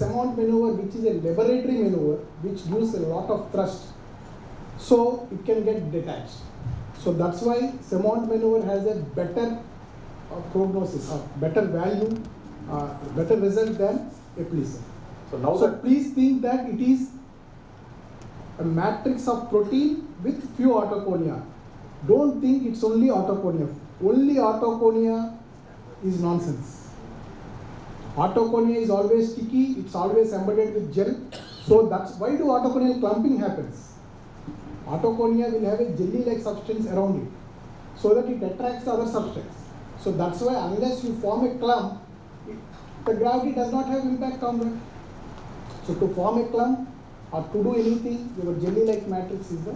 Semont maneuver, which is a laboratory maneuver, which gives a lot of thrust, so it can get detached. So that's why Semont maneuver has a better prognosis, or better value, better result than Eplison. So please think that it is a matrix of protein with few autoconia. Don't think it's only autoconia. Only autoconia is nonsense. Autoconia is always sticky, it's always embedded with gel. So that's why do autoconial clumping happens. Autoconia will have a jelly-like substance around it, so that it attracts the other substance. So that's why unless you form a clump, the gravity does not have impact on that. So to form a clump or to do anything, your jelly-like matrix is the.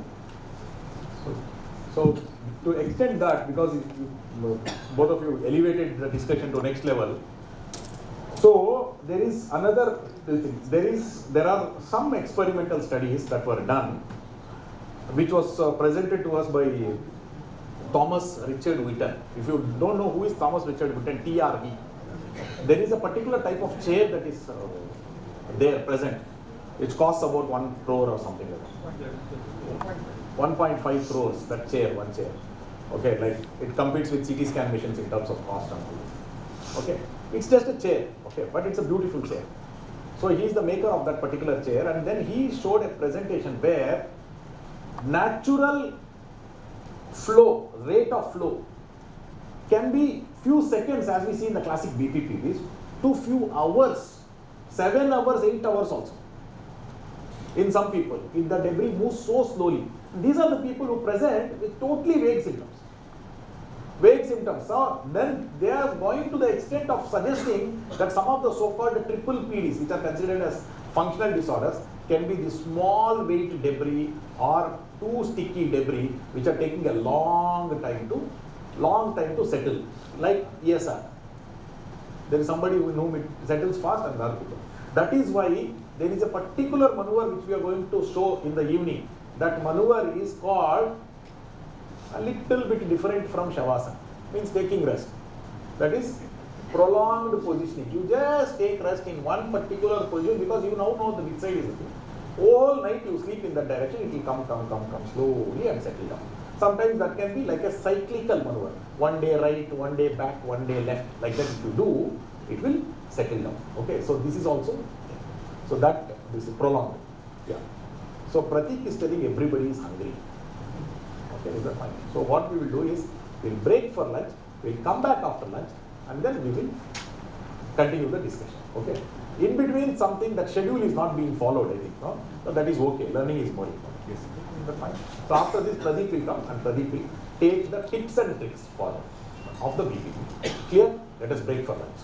So to extend that, because both of you elevated the discussion to next level. So there is another thing. There are some experimental studies that were done, which was presented to us by Thomas Richard Whitten. If you don't know who is Thomas Richard Whitten, TRV, there is a particular type of chair that is there present, which costs about 1 crore or something like that. 1.5 crores, that chair, one chair. Okay, like it competes with CT scan machines in terms of cost and all. Okay, it's just a chair, okay, but it's a beautiful chair. So he is the maker of that particular chair, and then he showed a presentation where natural flow, rate of flow, can be few seconds, as we see in the classic BPPVs, to few hours, 7 hours, 8 hours also. In some people, if the debris moves so slowly. These are the people who present with totally vague symptoms. Vague symptoms. So then they are going to the extent of suggesting that some of the so-called triple PDs, which are considered as functional disorders, can be the small weight debris or too sticky debris, which are taking a long time to settle, like ESR. There is somebody in whom it settles fast and other people. That is why there is a particular maneuver which we are going to show in the evening. That maneuver is called a little bit different from Shavasana, means taking rest. That is prolonged positioning. You just take rest in one particular position because you now know the which side is it. All night you sleep in that direction, it will come slowly and settle down. Sometimes that can be like a cyclical maneuver. One day right, one day back, one day left. Like that if you do, it will settle down. Okay, so this is also, so that this is prolonged. Yeah. So Prateek is telling everybody is hungry. Okay, is that fine? So what we will do is, we'll break for lunch, we'll come back after lunch, and then we will continue the discussion. Okay. In between something, that schedule is not being followed, I think. No? So that is okay. Learning is more important. Yes. That's fine. So after this, Pradeep will come and Pradeep will take the tips and tricks for of the BPP. Clear? Let us break for lunch.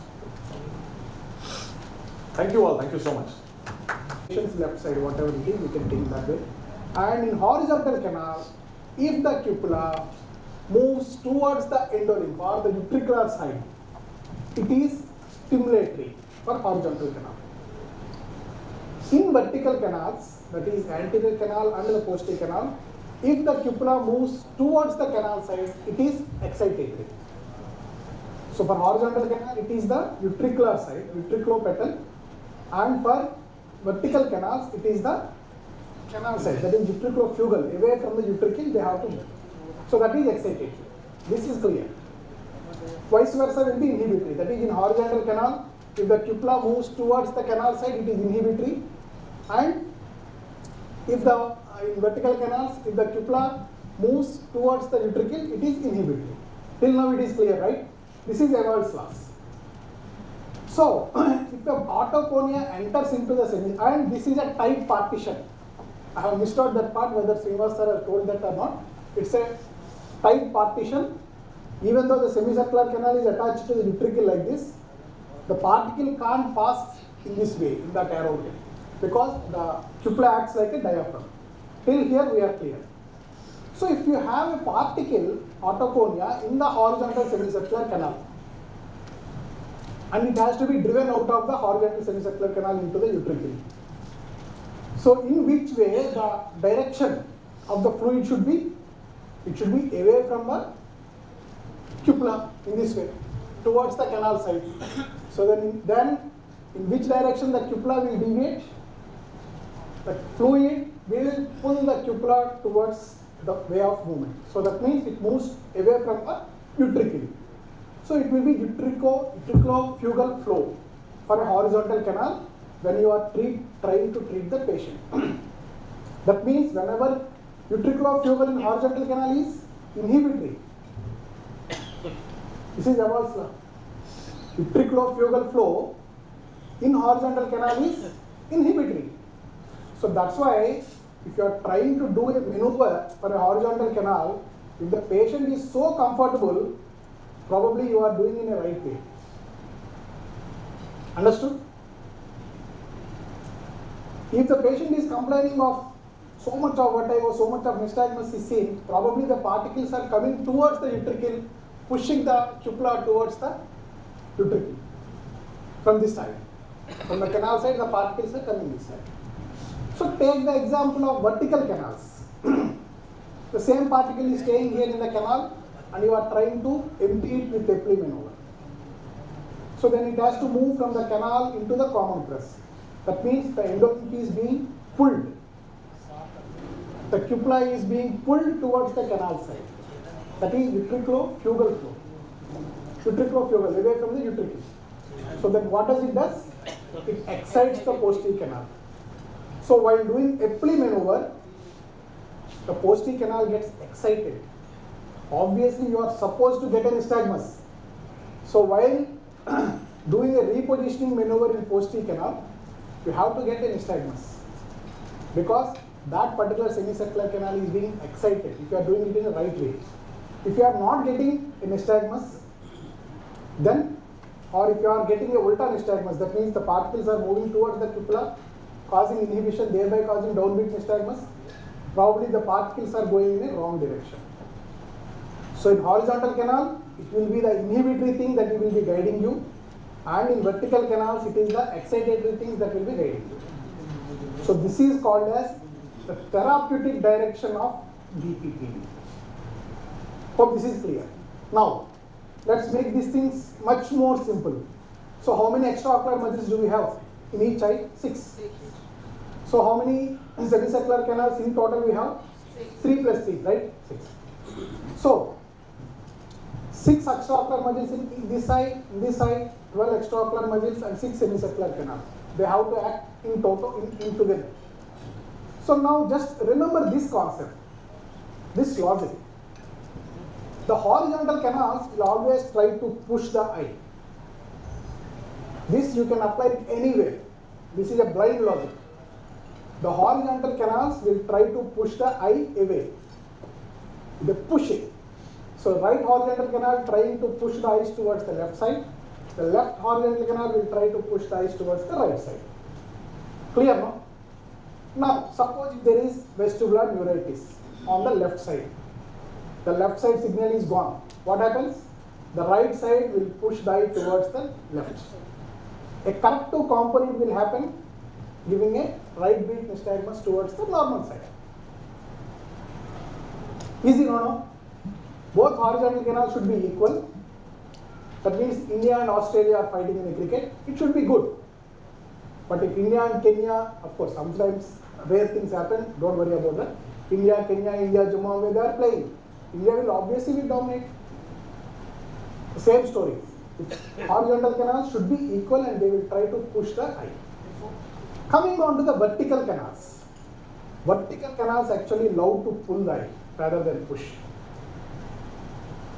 Thank you all. Thank you so much. Left side, whatever it is, we can take that way. And in horizontal canal, if the cupula moves towards the endolymph or the utricular side, it is stimulatory for horizontal canal. In vertical canals, that is anterior canal and the posterior canal, if the cupula moves towards the canal side, it is excitatory. So for horizontal canal, it is the utricular side, utriculopetal, and for vertical canals, it is the canal side, that is utriculofugal, away from the utricle, they have to move. So that is excitatory. This is clear. Vice versa will be inhibitory, that is in horizontal canal, if the cupula moves towards the canal side, it is inhibitory, and if the in vertical canals, if the cupula moves towards the utricle, it is inhibitory. Till now it is clear, right? This is Eval's laws. So, if the autoconia enters into the semi, and this is a tight partition. I have missed out that part, whether Srinivas sir has told that or not. It's a tight partition. Even though the semicircular canal is attached to the utricle like this, the particle can't pass in this way, in that arrow way, because the cupula acts like a diaphragm. Till here we are clear. So if you have a particle, autoconia, in the horizontal semicircular canal, and it has to be driven out of the horizontal semicircular canal into the utricle. So in which way the direction of the fluid should be? It should be away from the cupula in this way, towards the canal side. So then in which direction the cupula will deviate? The fluid will pull the cupula towards the way of movement. So that means it moves away from the utricle. So it will be utriculofugal flow for a horizontal canal when you are trying to treat the patient. That means whenever utriculofugal in horizontal canal is inhibitory. This is Eval's law. Utriculofugal flow in horizontal canal is inhibitory. So that's why if you are trying to do a maneuver for a horizontal canal, if the patient is so comfortable, probably you are doing in a right way. Understood? If the patient is complaining of so much of vertigo, so much of nystagmus is seen, probably the particles are coming towards the utricle, pushing the cupula towards the utricle from this side. From the canal side, the particles are coming this side. So take the example of vertical canals. The same particle is staying here in the canal and you are trying to empty it with Epley maneuver. So then it has to move from the canal into the common press. That means the endolymph is being pulled. The cupula is being pulled towards the canal side. That is utriculofugal flow. Utriculofugal, away from the utricle. So then what does it does? It excites the posterior canal. So while doing Epley maneuver, the posterior canal gets excited. Obviously you are supposed to get a nystagmus. So while doing a repositioning maneuver in posterior canal, you have to get a nystagmus. Because that particular semicircular canal is being excited if you are doing it in the right way. If you are not getting a nystagmus, then, or if you are getting a ulta nystagmus, that means the particles are moving towards the cupula, causing inhibition, thereby causing downbeat nystagmus, probably the particles are going in a wrong direction. So in horizontal canal, it will be the inhibitory thing that will be guiding you, and in vertical canals, it is the excitatory things that will be guiding you. So this is called as the therapeutic direction of BPPV. Hope this is clear. Now, let's make these things much more simple. So how many extraocular muscles do we have in each eye? 6. So how many semicircular canals in total we have? 3 plus 3, right? 6. So 6 extraocular muscles in this eye, 12 extraocular muscles and 6 semicircular canals. They have to act in total, in together. So now just remember this concept, this logic. The horizontal canals will always try to push the eye. This you can apply it anywhere. This is a blind logic. The horizontal canals will try to push the eye away. They push it. So right horizontal canal trying to push the eyes towards the left side. The left horizontal canal will try to push the eyes towards the right side. Clear, no? Now, suppose if there is vestibular neuritis on the left side. The left side signal is gone. What happens? The right side will push the eye towards the left. A corrective component will happen, giving a right beat nystagmus towards the normal side. Easy, no? Both horizontal canals should be equal. That means India and Australia are fighting in a cricket. It should be good. But if India and Kenya, of course, sometimes rare things happen. Don't worry about that. India, Kenya, India, Zimbabwe, they are playing. India will obviously dominate. The same story. Horizontal canals should be equal and they will try to push the eye. Coming on to the vertical canals. Vertical canals actually love to pull the eye rather than push.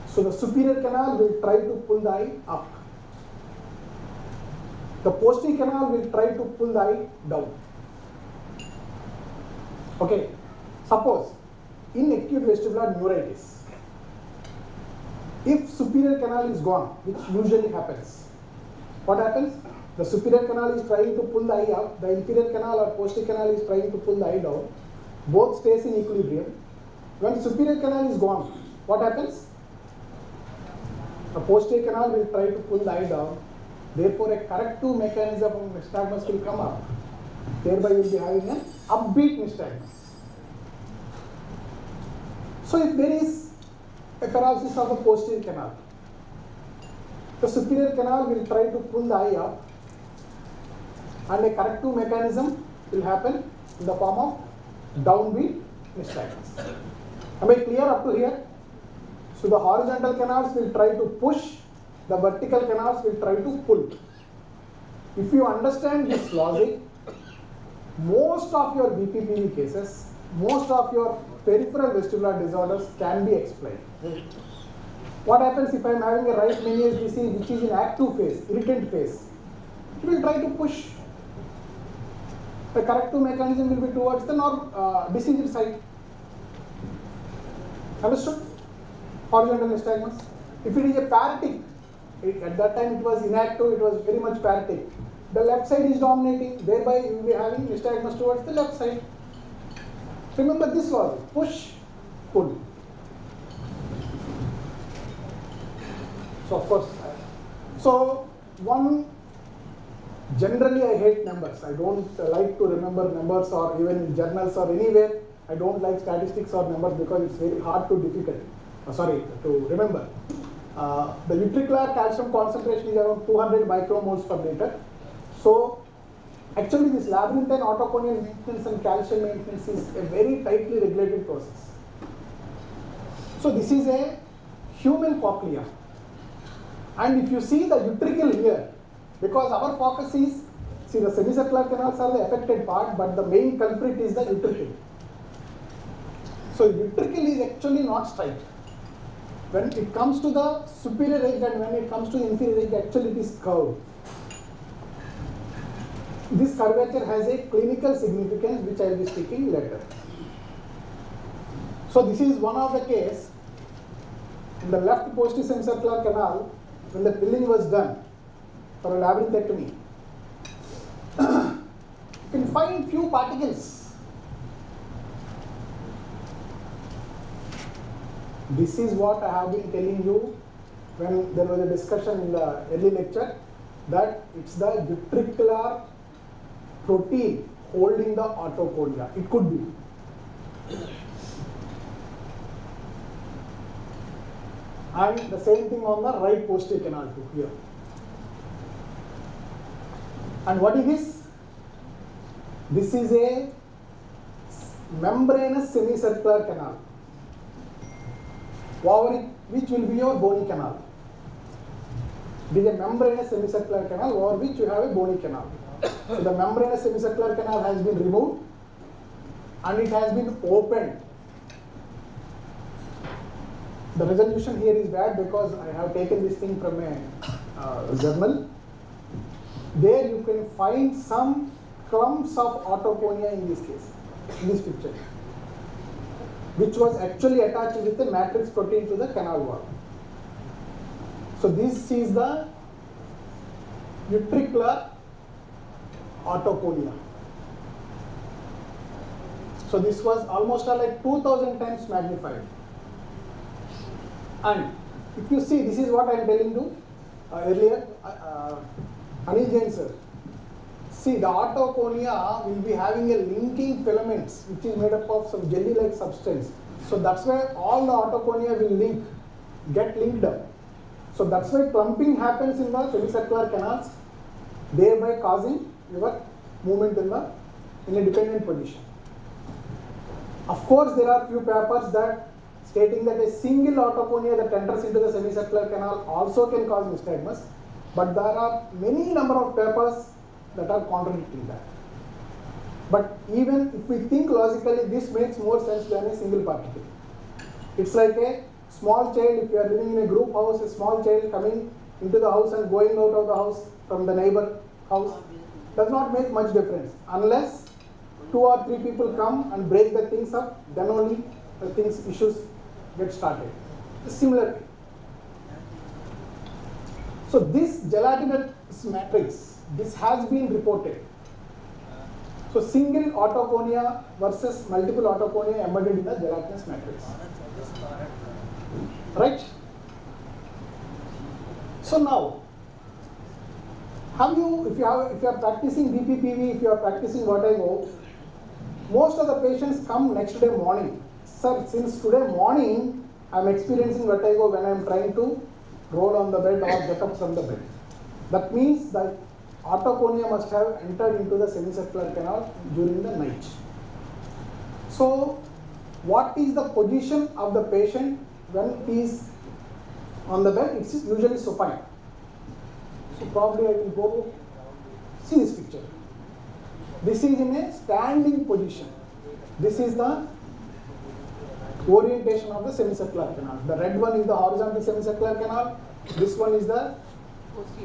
So the superior canal will try to pull the eye up. The posterior canal will try to pull the eye down. Okay. Suppose in acute vestibular neuritis, if superior canal is gone, which usually happens, what happens? The superior canal is trying to pull the eye up, the inferior canal or posterior canal is trying to pull the eye down, both stays in equilibrium. When superior canal is gone, what happens? The posterior canal will try to pull the eye down, therefore a corrective mechanism of nystagmus will come up, thereby you will be having an upbeat nystagmus. So if there is a paralysis of the posterior canal, the superior canal will try to pull the eye up, and a corrective mechanism will happen in the form of downbeat nystagmus. Am I clear up to here? So the horizontal canals will try to push, the vertical canals will try to pull. If you understand this logic, most of your BPPV cases, most of your peripheral vestibular disorders can be explained. What happens if I am having a right Menieres disease which is in active phase, irritant phase? It will try to push. The corrective mechanism will be towards the diseased side. Understood? Horizontal nystagmus. If it is a paratic, at that time it was inactive, it was very much paratic. The left side is dominating, thereby you will be having nystagmus towards the left side. Remember this logic, push, pull. So of course, generally I hate numbers. I don't like to remember numbers, or even in journals or anywhere. I don't like statistics or numbers because it's very hard to remember. The utricular calcium concentration is around 200 micromoles per liter. So actually this labyrinthine autoconial maintenance and calcium maintenance is a very tightly regulated process. So this is a human cochlea. And if you see the utricle here, because our focus is, see the semicircular canals are the affected part, but the main culprit is the utricle. So utricle is actually not straight. When it comes to the superior edge and when it comes to the inferior edge, actually it is curved. This curvature has a clinical significance which I will be speaking later. So this is one of the case in the left posterior semicircular canal when the filling was done for a labyrinthectomy. You can find few particles. This is what I have been telling you when there was a discussion in the early lecture, that it's the utricular protein holding the autoconia. It could be. And the same thing on the right posterior canal too here. And what is this? This is a membranous semicircular canal, over which will be your bony canal. It is a membranous semicircular canal over which you have a bony canal. So the membranous semicircular canal has been removed and it has been opened. The resolution here is bad because I have taken this thing from a journal. There you can find some clumps of autoconia in this case, in this picture, which was actually attached with the matrix protein to the canal wall. So this is the utricular autoconia. So this was almost like 2000 times magnified. And if you see, this is what I am telling you earlier, Jain sir. See, the autoconia will be having a linking filaments which is made up of some jelly-like substance. So that's why all the autoconia will get linked up. So that's why clumping happens in the semicircular canals, thereby causing your movement in a dependent position. Of course, there are few papers that stating that a single autoconia that enters into the semicircular canal also can cause nystagmus, but there are many number of papers that are contradicting that. But even if we think logically, this makes more sense than a single particle. It's like a small child, if you are living in a group house, a small child coming into the house and going out of the house from the neighbor house does not make much difference. Unless 2 or 3 people come and break the things up, then only the issues get started. Similarly. So this gelatinous matrix, this has been reported. So single autoconia versus multiple autoconia embedded in the gelatinous matrix. Right? So now, if you are practicing BPPV, if you are practicing vertigo, most of the patients come next day morning. Sir, since today morning, I am experiencing vertigo when I am trying to roll on the bed or get up from the bed. That means that autoconia must have entered into the semicircular canal during the night. So, what is the position of the patient when he is on the bed? It's usually supine. So, probably I will go see this picture. This is in a standing position. This is the orientation of the semicircular canal. The red one is the horizontal semicircular canal. This one is the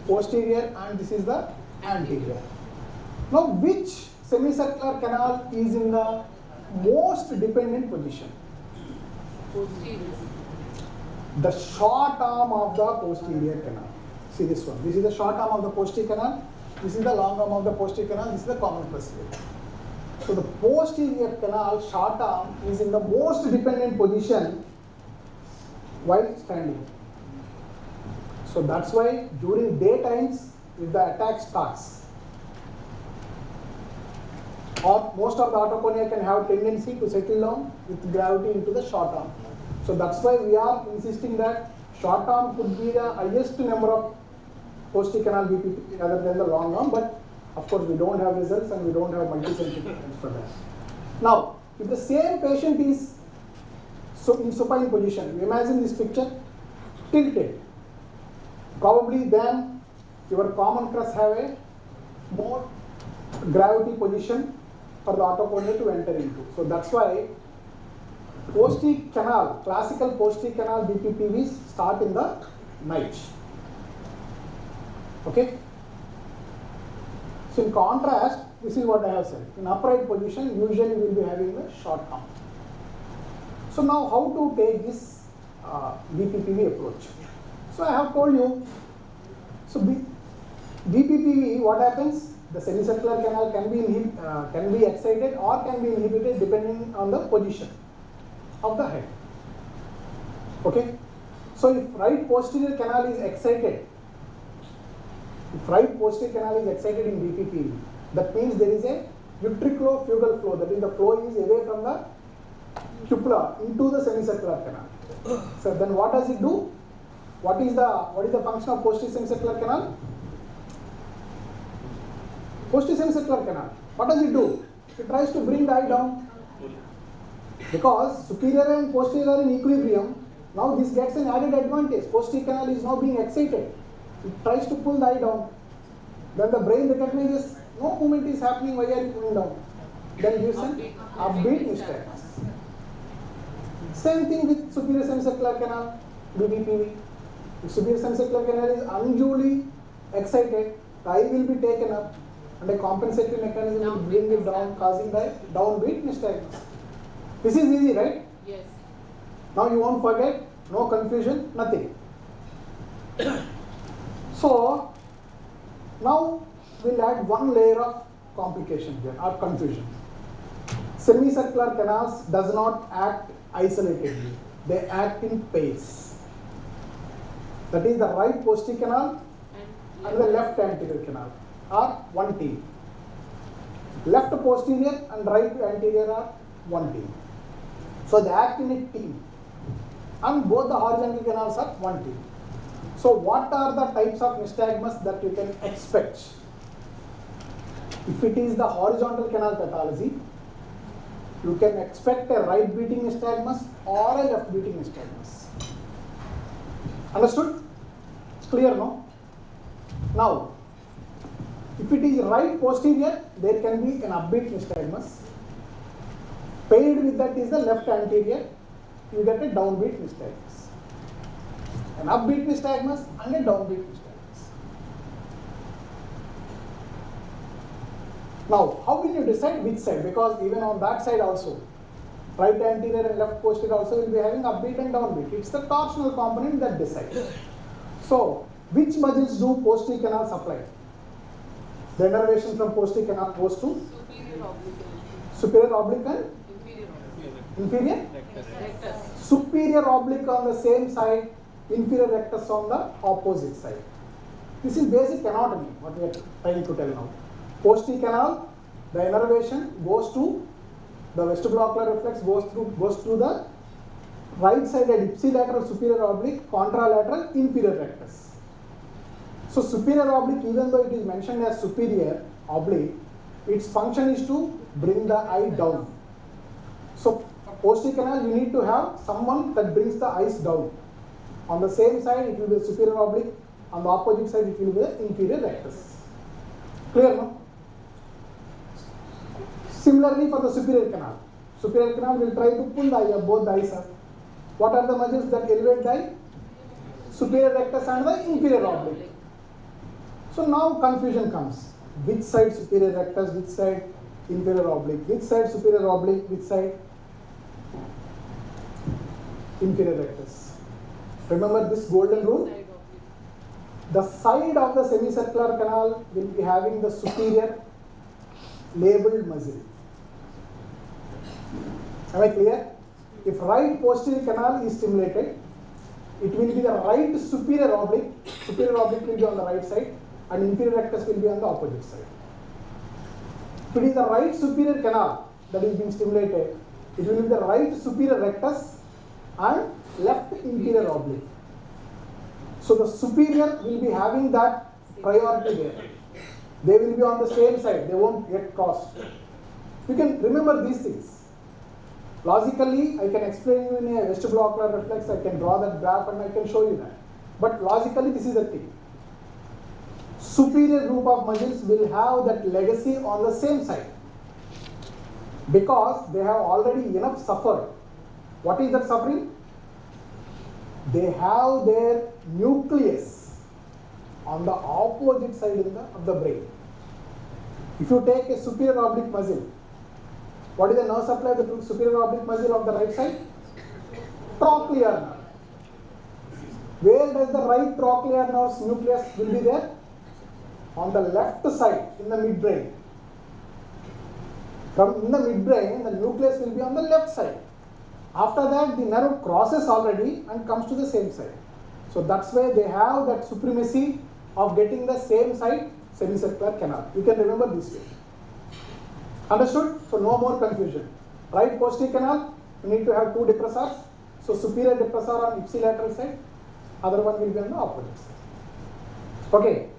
posterior, and this is the anterior. Now, which semicircular canal is in the most dependent position? Posterior. The short arm of the posterior canal. See this one. This is the short arm of the posterior canal. This is the long arm of the posterior canal. This is the common procedure. So the posterior canal short arm is in the most dependent position while standing. So that's why during daytimes, if the attack starts, or most of the autoconia can have tendency to settle down with gravity into the short arm. So that's why we are insisting that short arm could be the highest number of posterior canal BPPV rather than the long arm, but of course we don't have results and we don't have multi-center evidence for that. Now, if the same patient is in supine position, you imagine this picture, tilted, probably then your common crus have a more gravity position for the autoconia to enter into. So that's why posterior canal, classical posterior canal BPPVs start in the night. Okay. So in contrast, this is what I have said. In upright position, usually we will be having the short arm. So now how to take this BPPV approach? So I have told you, so BPPV, what happens? The semicircular canal can be excited or can be inhibited depending on the position of the head. Okay. So if right posterior canal is excited, in BPPV, that means there is a utriculofugal flow, that is the flow is away from the cupula into the semicircular canal. So then what does it do? What is the function of posterior semicircular canal? Posterior semicircular canal, what does it do? It tries to bring the eye down. Because superior and posterior are in equilibrium, now this gets an added advantage. Posterior canal is now being excited. It tries to pull the eye down. Then the brain recognizes no movement is happening, why are you pulling down? Then gives an upbeat nystagmus. Same thing with superior semicircular canal, BPPV. If superior semicircular canal is unduly excited, the eye will be taken up and a compensatory mechanism will bring it down, causing the downbeat nystagmus. This is easy, right? Yes. Now you won't forget, no confusion, nothing. So, now we'll add one layer of complication here, or confusion. Semicircular canals does not act isolatedly, they act in pairs. That is the right posterior canal and the left anterior canal are one team. Left posterior and right anterior are one team. So they act in a team, and both the horizontal canals are one team. So what are the types of nystagmus that you can expect? If it is the horizontal canal pathology, you can expect a right beating nystagmus or a left beating nystagmus. Understood? Clear, no? Now, if it is right posterior, there can be an upbeat nystagmus. Paired with that is the left anterior, you get a downbeat nystagmus. An upbeat nystagmus and a downbeat nystagmus. Now, how will you decide which side? Because even on that side also, right anterior and left posterior also will be having upbeat and downbeat. It's the torsional component that decides. So, which muscles do posterior canal supply? The innervation from posterior canal goes to superior oblique and inferior? Rectus. Superior oblique on the same side, inferior rectus on the opposite side. This is basic anatomy, what we are trying to tell now. Posterior canal, the innervation goes to the vestibulocular reflex, goes through the right sided ipsilateral superior oblique, contralateral inferior rectus. So So superior oblique, even though it is mentioned as superior oblique, its function is to bring the eye down. So for posterior canal, you need to have someone that brings the eyes down. On the same side, it will be the superior oblique. On the opposite side, it will be the inferior rectus. Clear, no? Similarly, for the superior canal. Superior canal will try to pull the eye up, both the eyes up. What are the muscles that elevate the eye? Superior rectus and the inferior oblique. So now confusion comes. Which side superior rectus, which side inferior oblique, which side superior oblique, which side inferior rectus. Remember this golden rule? The side of the semicircular canal will be having the superior labeled muscle. Am I clear? If right posterior canal is stimulated, it will be the right superior oblique. Superior oblique will be on the right side and inferior rectus will be on the opposite side. If it is the right superior canal that is being stimulated, it will be the right superior rectus and left inferior oblique. So the superior will be having that priority there. They will be on the same side, they won't get crossed. You can remember these things. Logically, I can explain you in a vestibulo-ocular reflex, I can draw that graph and I can show you that. But logically, this is the thing. Superior group of muscles will have that legacy on the same side because they have already enough suffered. What is that suffering? They have their nucleus on the opposite side of the brain. If you take a superior oblique muscle, what is the nerve supply of the superior oblique muscle of the right side? Trochlear nerve. Where does the right trochlear nerve's nucleus will be there? On the left side, in the midbrain. From in the midbrain, the nucleus will be on the left side. After that, the nerve crosses already and comes to the same side. So that's why they have that supremacy of getting the same side semicircular canal. You can remember this way. Understood? So no more confusion. Right posterior canal, you need to have two depressors. So superior depressor on ipsilateral side, other one will be on the opposite side. Okay.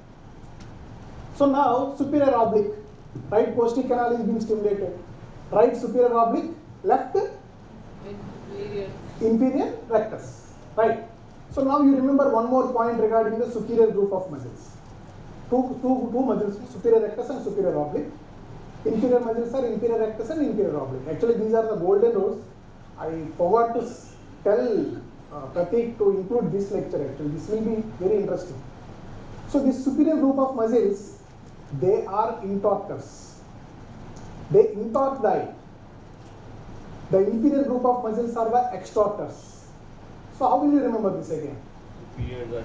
So now superior oblique, right posterior canal is being stimulated. Right superior oblique, left inferior rectus. Right. So now you remember one more point regarding the superior group of muscles. Two muscles, superior rectus and superior oblique. Inferior muscles are inferior rectus and inferior oblique. Actually, these are the golden rules. I forgot to tell Prateek to include this lecture. Actually, this will be very interesting. So this superior group of muscles, they are intorters. They intort the eye. The inferior group of muscles are the extorters. So how will you remember this again?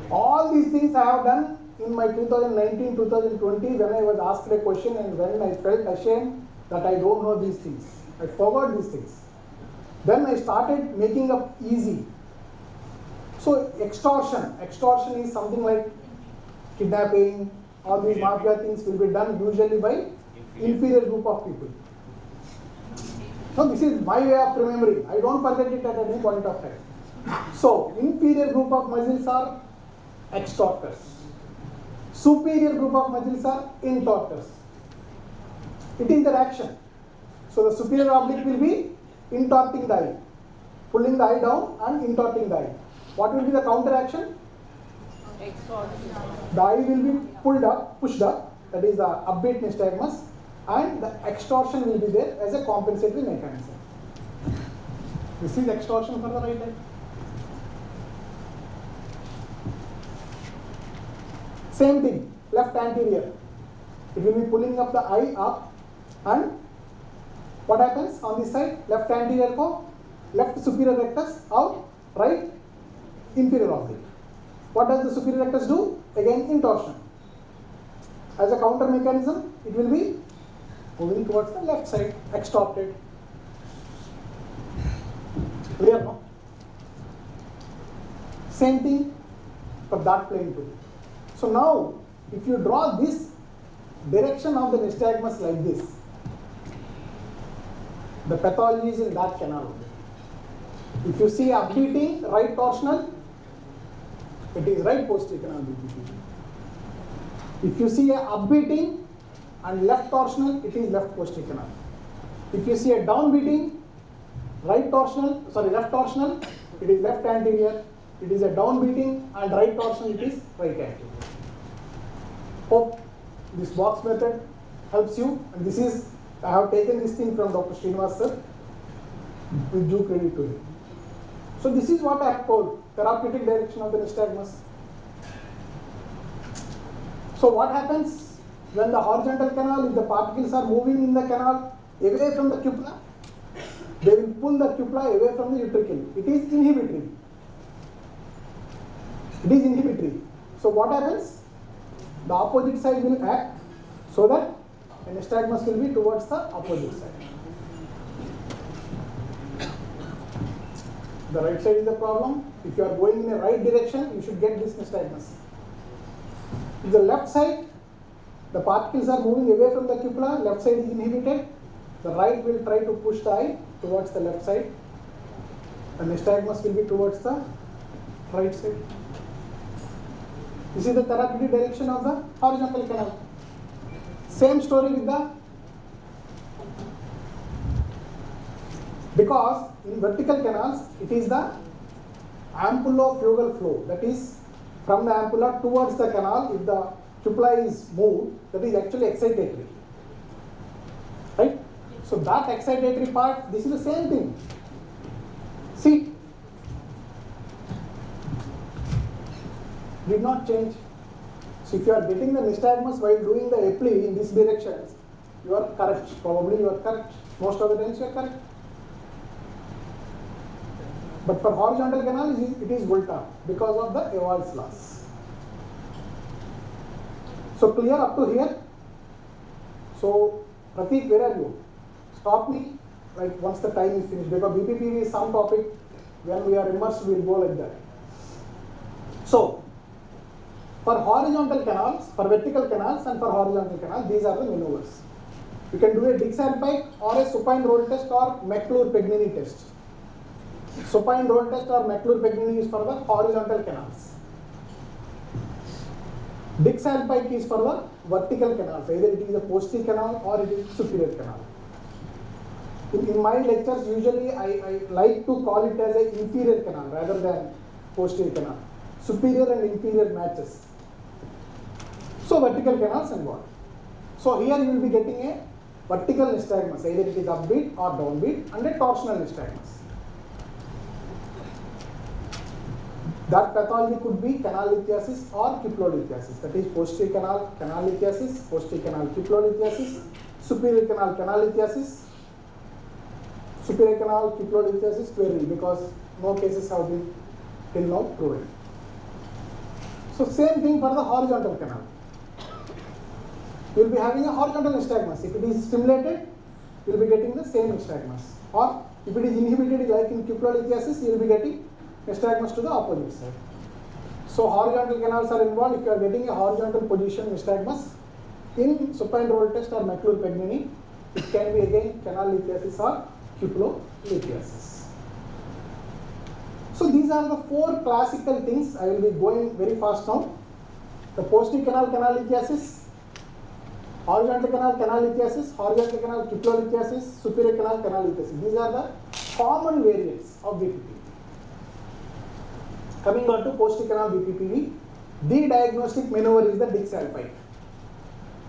All these things I have done in my 2019-2020 when I was asked a question and when I felt ashamed that I don't know these things. I forgot these things. Then I started making up easy. So extortion is something like kidnapping, all these mafia things will be done usually by inferior group of people. So this is my way of remembering. I don't forget it at any point of time. So inferior group of muscles are extorters. Superior group of muscles are intorters. It is their action. So the superior oblique will be intorting the eye, pulling the eye down and intorting the eye. What will be the counter action? The eye will be pulled up, pushed up, that is the upbeat nystagmus, and the extorsion will be there as a compensatory mechanism. This is extorsion for the right eye. Same thing, left anterior. It will be pulling up the eye up, and what happens on this side? Left anterior ko, left superior rectus out, right inferior oblique. What does the superior rectus do? Again, intorsion. As a counter mechanism, it will be moving towards the left side, extorted. Clear, no? Same thing for that plane too. So now, if you draw this direction of the nystagmus like this, the pathology is in that canal. If you see upbeating, right torsional, it is right posterior canal BPPV. If you see a upbeating and left torsional, it is left posterior canal. If you see a downbeating, left torsional, it is left anterior. It is a downbeating and right torsional, it is right anterior. Hope this box method helps you. And this is, I have taken this thing from Dr. Srinivas sir. With due credit to him. So this is what I have told, therapeutic direction of the nystagmus. So what happens when the horizontal canal, if the particles are moving in the canal away from the cupula, they will pull the cupula away from the utricle. It is inhibitory. It is inhibitory. So what happens? The opposite side will act so that the nystagmus will be towards the opposite side. The right side is the problem. If you are going in a right direction, you should get this nystagmus. If the left side, the particles are moving away from the cupula, left side is inhibited, the right will try to push the eye towards the left side. The nystagmus will be towards the right side. This is the therapeutic direction of the horizontal canal. Same story with the, because in vertical canals, it is the ampulofugal flow, that is from the ampulla towards the canal. If the cupula is moved, that is actually excitatory, right? So that excitatory part, this is the same thing. See, did not change. So if you are getting the nystagmus while doing the epli in this direction, you are correct. Probably you are correct. Most of the times you are correct. But for horizontal canal, it is volta because of the Eval's laws. So clear up to here? So Prateek, where are you? Stop me like once the time is finished, because BPPV is some topic. When we are immersed, we will go like that. So for horizontal canals, for vertical canals and for horizontal canals, these are the maneuvers. You can do a Dix-Alpine or a supine roll test or McClure-Pegnini test. Supine roll test or McClure-Pegnini is for the horizontal canals. Dix-Alpine is for the vertical canals. Either it is a posterior canal or it is superior canal. In my lectures, usually I like to call it as an inferior canal rather than posterior canal. Superior and inferior matches. So vertical canals and what? So here you will be getting a vertical nystagmus, either it is upbeat or downbeat, and a torsional nystagmus. That pathology could be canal lithiasis or cupulolethiasis. That is posterior canal lithiasis, posterior canal cupulolethiasis, superior canal lithiasis, superior canal cupulolethiasis query, because no cases have been till now proven. So same thing for the horizontal canal. You will be having a horizontal nystagmus. If it is stimulated, you will be getting the same nystagmus. Or if it is inhibited, like in cupulolethiasis, you will be getting nystagmus to the opposite side. So horizontal canals are involved. If you are getting a horizontal position nystagmus in supine roll test or McClure-Pegnini, it can be again canal lithiasis or cupulolethiasis. So these are the four classical things. I will be going very fast now. The posterior canal lithiasis, horizontal canal lithiasis, horizontal canal cupulolethiasis, superior canal lithiasis. These are the common variants of BPPV. Coming on to posterior canal BPPV, the diagnostic maneuver is the Dix-Alpine.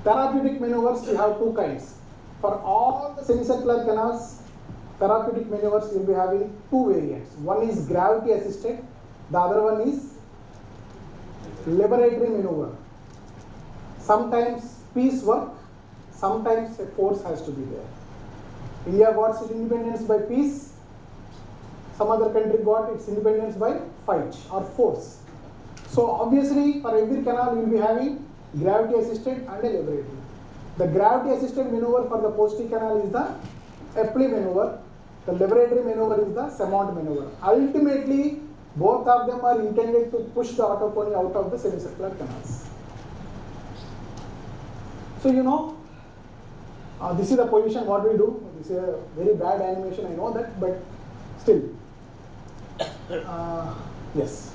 Therapeutic maneuvers, you have two kinds. For all the semicircular canals, therapeutic maneuvers, you will be having two variants. One is gravity assisted, the other one is liberatory maneuver. Sometimes piecework, sometimes a force has to be there. India got its independence by peace, some other country got its independence by fight or force. So obviously for every canal you will be having gravity assisted and a liberatory. The gravity assisted maneuver for the posterior canal is the Epley maneuver, the liberatory maneuver is the Semont maneuver. Ultimately both of them are intended to push the autopony out of the semicircular canals. So you know, this is the position what we do. This is a very bad animation, I know that, but still. Yes.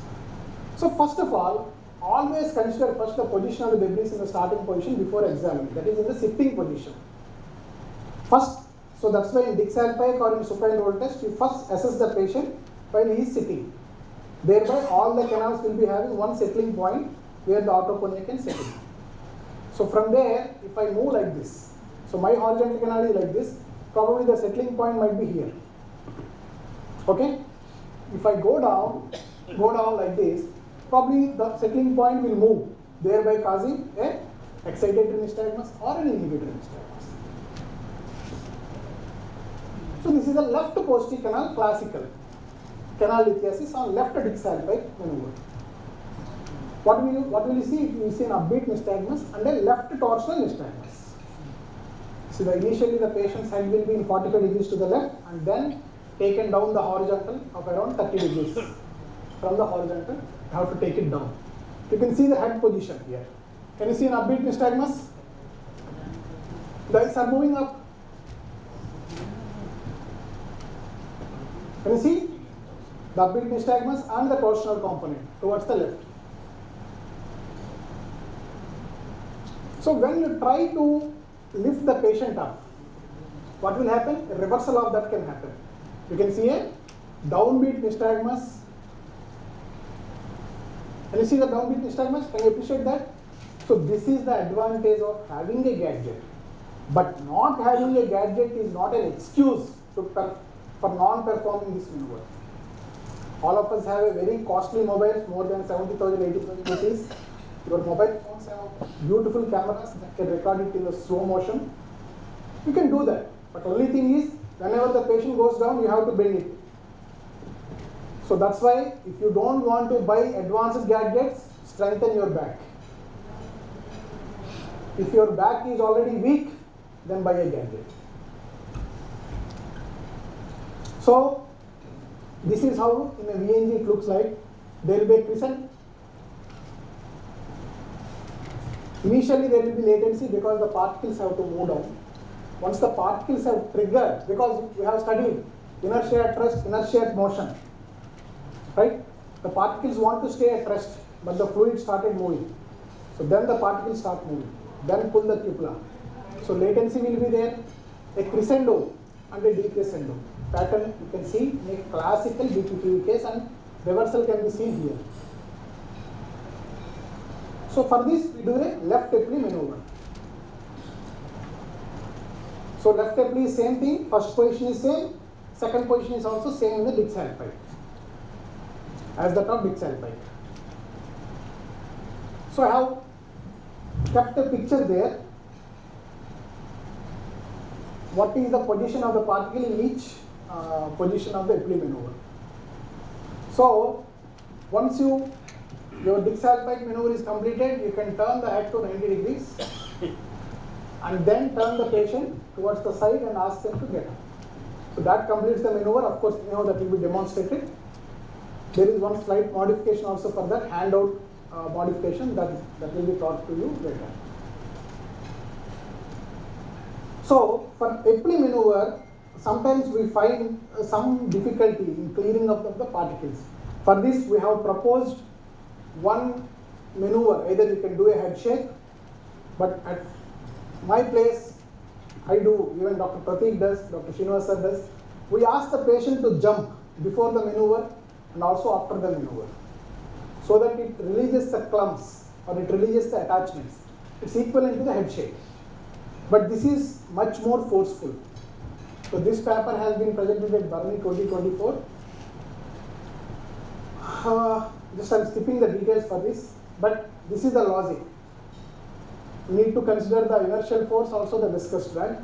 So first of all, always consider first the position of the debris in the starting position before examining. That is in the sitting position. First, so that's why in Dick-Salpike or in supine roll test, you first assess the patient while he is sitting. Thereby, all the canals will be having one settling point where the autoconia can settle. So from there, if I move like this, so my horizontal canal is like this, probably the settling point might be here. Okay? If I go down like this, probably the settling point will move, thereby causing a excitatory nystagmus or an inhibitory nystagmus. So this is a left posterior canal classical. Canal lithiasis on left Dick-Salpike maneuver. What will you see? You will see an upbeat nystagmus and a left torsional nystagmus. So initially the patient's head will be in 45 degrees to the left and then taken down the horizontal of around 30 degrees. From the horizontal, you have to take it down. You can see the head position here. Can you see an upbeat nystagmus? The eyes are moving up. Can you see? The upbeat nystagmus and the torsional component towards the left. So when you try to lift the patient up, what will happen? A reversal of that can happen. You can see a downbeat nystagmus. Can you see the downbeat nystagmus? Can you appreciate that? So this is the advantage of having a gadget. But not having a gadget is not an excuse for non-performing this maneuver. All of us have a very costly mobile, more than 70,000, 80,000 rupees. Your mobile phones have beautiful cameras that can record it in the slow motion. You can do that. But only thing is, whenever the patient goes down, you have to bend it. So that's why if you don't want to buy advanced gadgets, strengthen your back. If your back is already weak, then buy a gadget. So this is how in a VNG it looks like. There will be a crescent. Initially there will be latency because the particles have to move down. Once the particles have triggered, because we have studied inertia at rest, inertia at motion, right? The particles want to stay at rest, but the fluid started moving. So then the particles start moving. Then pull the cupula. So latency will be there, a crescendo and a decrescendo pattern you can see in a classical BPPV case, and reversal can be seen here. So for this we do a left apli maneuver. So left apli is same thing, first position is same, second position is also same in the Dick-Salpike as that of Dick-Salpike. So I have kept a picture there. What is the position of the particle in each position of the apli maneuver. So once your Dick-Salpike maneuver is completed, you can turn the head to 90 degrees and then turn the patient towards the side and ask them to get up. So that completes the maneuver. Of course, you know that will be demonstrated. There is one slight modification also for that, handout modification that will be taught to you later. So for apli maneuver, sometimes we find some difficulty in clearing up of the particles. For this, we have proposed one maneuver. Either you can do a head shake, but at my place, I do, even Dr. Prateek does, Dr. Srinivas does. We ask the patient to jump before the maneuver and also after the maneuver, so that it releases the clumps or it releases the attachments. It's equivalent to the head shake, but this is much more forceful. So this paper has been presented at Burney 2024. Just I'm skipping the details for this, but this is the logic. We need to consider the inertial force, also the viscous drag.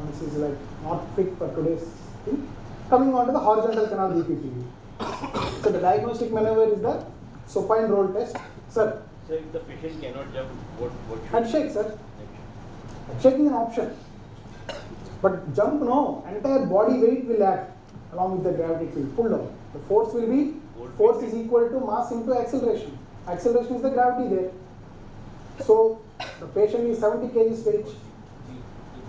This is like not fit for today's thing. Coming on to the horizontal canal BPPV. So the diagnostic maneuver is the supine roll test. Sir? So if the patient cannot jump, what should head shake, sir. Head shake is an option. But jump, no. Entire body weight will act along with the gravity field. Pull down. The force will be, force is equal to mass into acceleration. Acceleration is the gravity there. So the patient is 70 kg weight.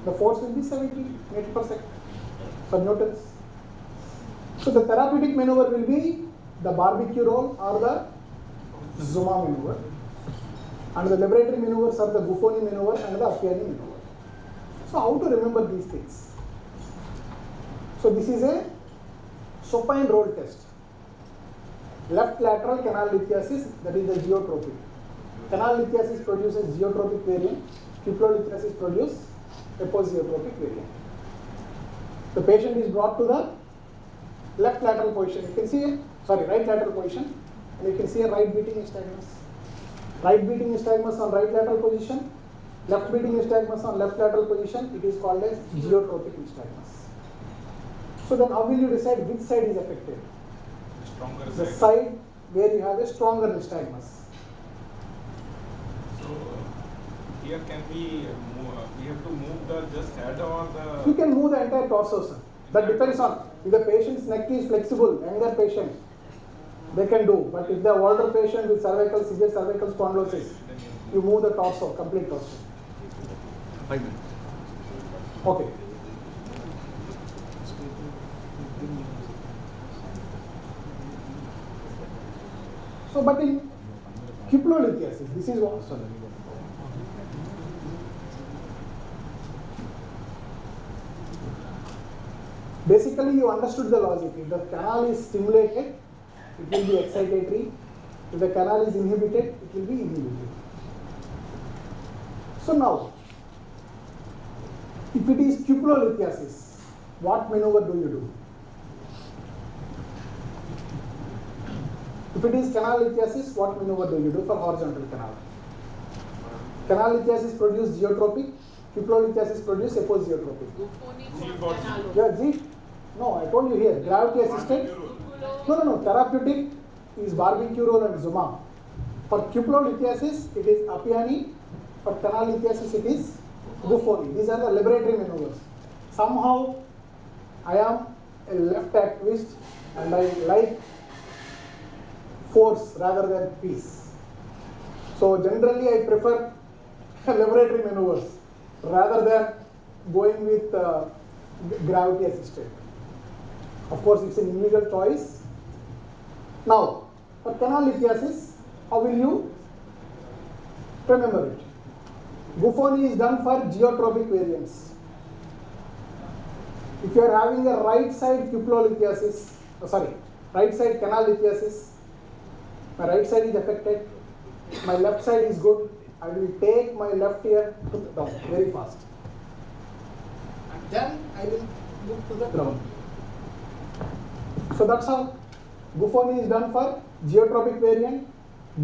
The force will be 70 meters per second per newtons. So the therapeutic maneuver will be the barbecue roll or the Zuma maneuver. And the laboratory maneuvers are the Buffoni maneuver and the Appiani maneuver. So how to remember these things? So this is a supine roll test. Left lateral canal lithiasis, that is the geotropic. Canal lithiasis produces geotropic variant. Cupulolithiasis produces apogeotropic variant. The patient is brought to the left lateral position. You can see right lateral position, and you can see a right beating nystagmus. Right beating nystagmus on right lateral position, left beating nystagmus on left lateral position. It is called as geotropic nystagmus. So then how will you decide which side is affected? Stronger The side where you have a stronger nystagmus. So here can we have to move the just head or the. You can move the entire torso, sir. That depends on if the patient's neck is flexible, younger patient, they can do. But if the older patient with severe cervical spondylosis, you move the torso, complete torso. 5 minutes. Okay. So, but in cupulolithiasis, this is what. Sorry. Basically, you understood the logic. If the canal is stimulated, it will be excitatory. If the canal is inhibited, it will be inhibitory. So now, if it is cupulolithiasis, what maneuver do you do? If it is canal lithiasis, what maneuver do you do for horizontal canal? Canal lithiasis produces geotropic, cupulolithiasis produces apogeotropic. Yeah, G. No, I told you here, gravity assisted. No. Therapeutic is barbecue roll and Zuma. For cupulolithiasis, it is Appiani. For canal lithiasis, it is Buffoni. These are the laboratory maneuvers. Somehow, I am a left activist and I like force rather than peace. So generally, I prefer laboratory maneuvers rather than going with gravity assisted. Of course, it's an individual choice. Now, for canal lithiasis, how will you remember it? Buffoni is done for geotropic variants. If you are having a right side cupulolithiasis, right side canal lithiasis, my right side is affected, my left side is good, I will take my left ear down very fast. And then I will look to the ground. So that's how Buffoni is done for geotropic variant,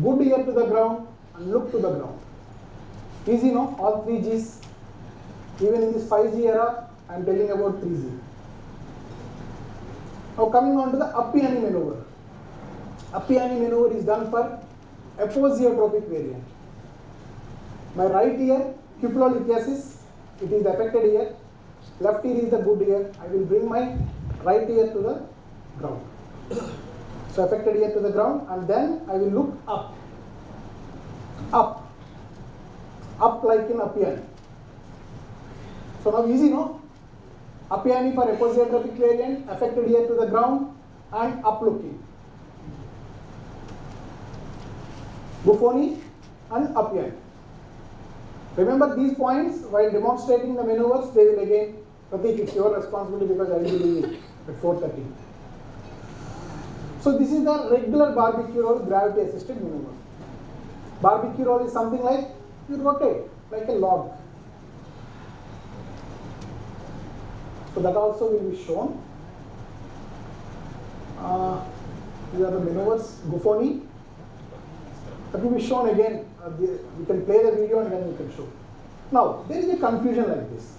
good ear to the ground and look to the ground. Easy, no? All 3 Gs. Even in this 5G era, I am telling about 3G. Now coming on to the Appiani maneuver. Appiani maneuver is done for apogeotropic variant. My right ear, cupulolithiasis, it is the affected ear. Left ear is the good ear. I will bring my right ear to the ground. So affected ear to the ground, and then I will look up. Up like in Appiani. So now easy, no? Appiani for apogeotropic variant, affected ear to the ground and up looking. Buffoni and Appiani. Remember these points while demonstrating the maneuvers. They will again, Prateek, it's your responsibility because I will be doing it at 4:30. So this is the regular barbecue roll gravity assisted maneuver. Barbecue roll is something like you rotate like a log. So that also will be shown. These are the maneuvers, Buffoni. That will be shown again. We can play the video and then we can show. Now, there is a confusion like this.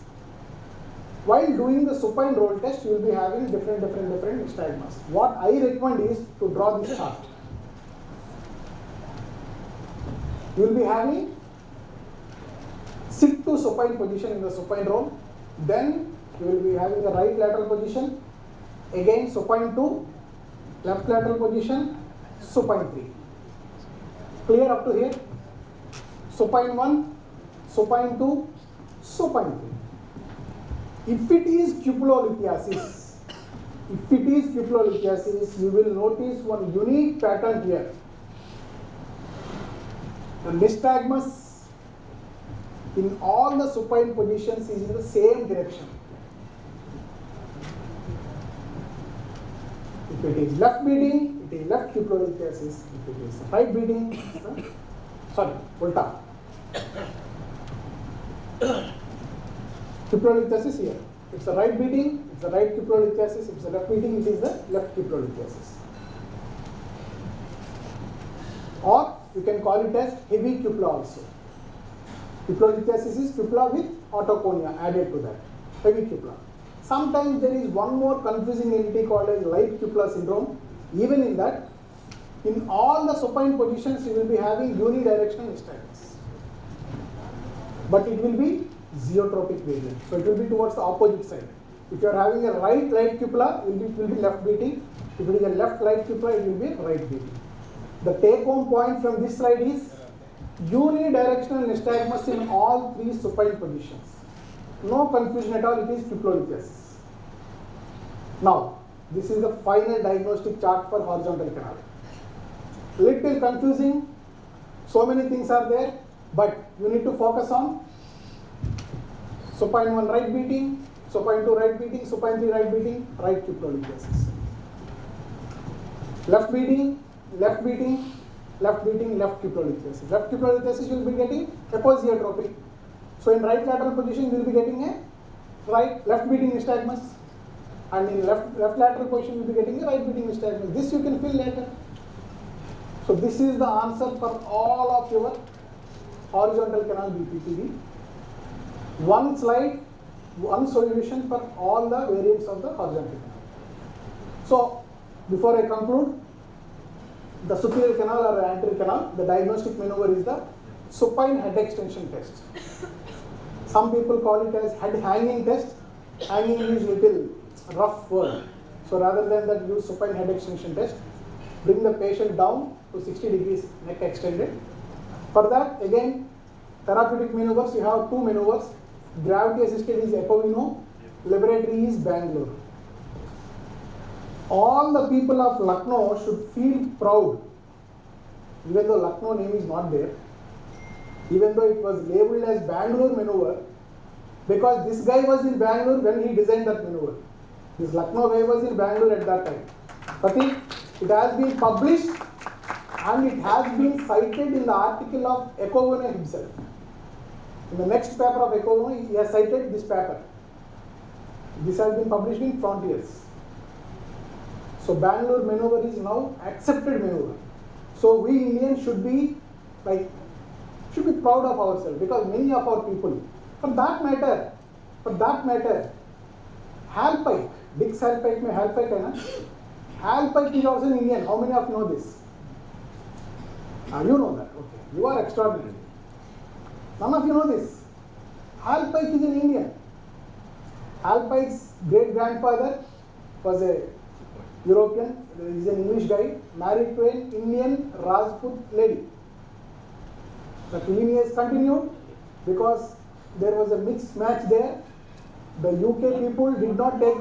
While doing the supine roll test, you will be having different nystagmus. What I recommend is to draw this chart. You will be having sit to supine position in the supine roll. Then you will be having the right lateral position. Again, supine 2, left lateral position, supine 3. Clear up to here? Supine 1, supine 2, supine 3. If it is cupulolithiasis, you will notice one unique pattern here. nystagmus in all the supine positions is in the same direction. If it is left beating, it is left cupuloichthyosis. If it is right beating, it's the, sorry, ulta. Cupuloichthyosis here. If it's the right beating, it's the right cupuloichthyosis. If it's the left beating, it is the left cupuloichthyosis. Or you can call it as heavy cupula also. Cupuloichthyosis is cupula with autoconia added to that. Heavy cupula. Sometimes there is one more confusing entity called as light cupula syndrome. Even in that, in all the supine positions, you will be having unidirectional nystagmus. But it will be zeotropic variant. So it will be towards the opposite side. If you are having a right light cupula, it will be left beating. If it is a left light cupula, it will be right beating. The take home point from this slide is unidirectional nystagmus in all three supine positions. No confusion at all, it is cupuloichthyosis. Now, this is the final diagnostic chart for horizontal canal. Little confusing, so many things are there, but you need to focus on supine 1 right beating, supine 2 right beating, supine 3 right beating, right cupuloichthyosis. Left beating, left beating, left beating, left cupuloichthyosis. Left cupuloichthyosis you will be getting apozeotropic. So in right lateral position you will be getting a left beating nystagmus, and in left lateral position you will be getting a right beating nystagmus. This you can fill later. So this is the answer for all of your horizontal canal BPPV. One slide, one solution for all the variants of the horizontal canal. So before I conclude, the superior canal or anterior canal, the diagnostic maneuver is the supine head extension test. Some people call it as head hanging test. Hanging is little rough word. So rather than that, use supine head extension test. Bring the patient down to 60 degrees, neck extended. For that, again, therapeutic maneuvers, you have two maneuvers. Gravity assisted is Epovino, laboratory is Bangalore. All the people of Lucknow should feel proud, even though Lucknow name is not there, even though it was labeled as Bangalore maneuver, because this guy was in Bangalore when he designed that maneuver. This Lucknow guy was in Bangalore at that time. Prateek, it has been published and it has been cited in the article of Ekovone himself. In the next paper of Ekovone, he has cited this paper. This has been published in Frontiers. So Bangalore maneuver is now accepted maneuver. So we Indians should be proud of ourselves, because many of our people, for that matter, Halpike, Dick's Halpike mein Halpike hai na? Halpike is also an Indian. How many of you know this? You know that. Okay. You are extraordinary. None of you know this. Halpike is an Indian. Halpike's great grandfather was a European. He is an English guy, married to an Indian Rajput lady. The lineage continued because there was a mixed match there. The UK people did not take.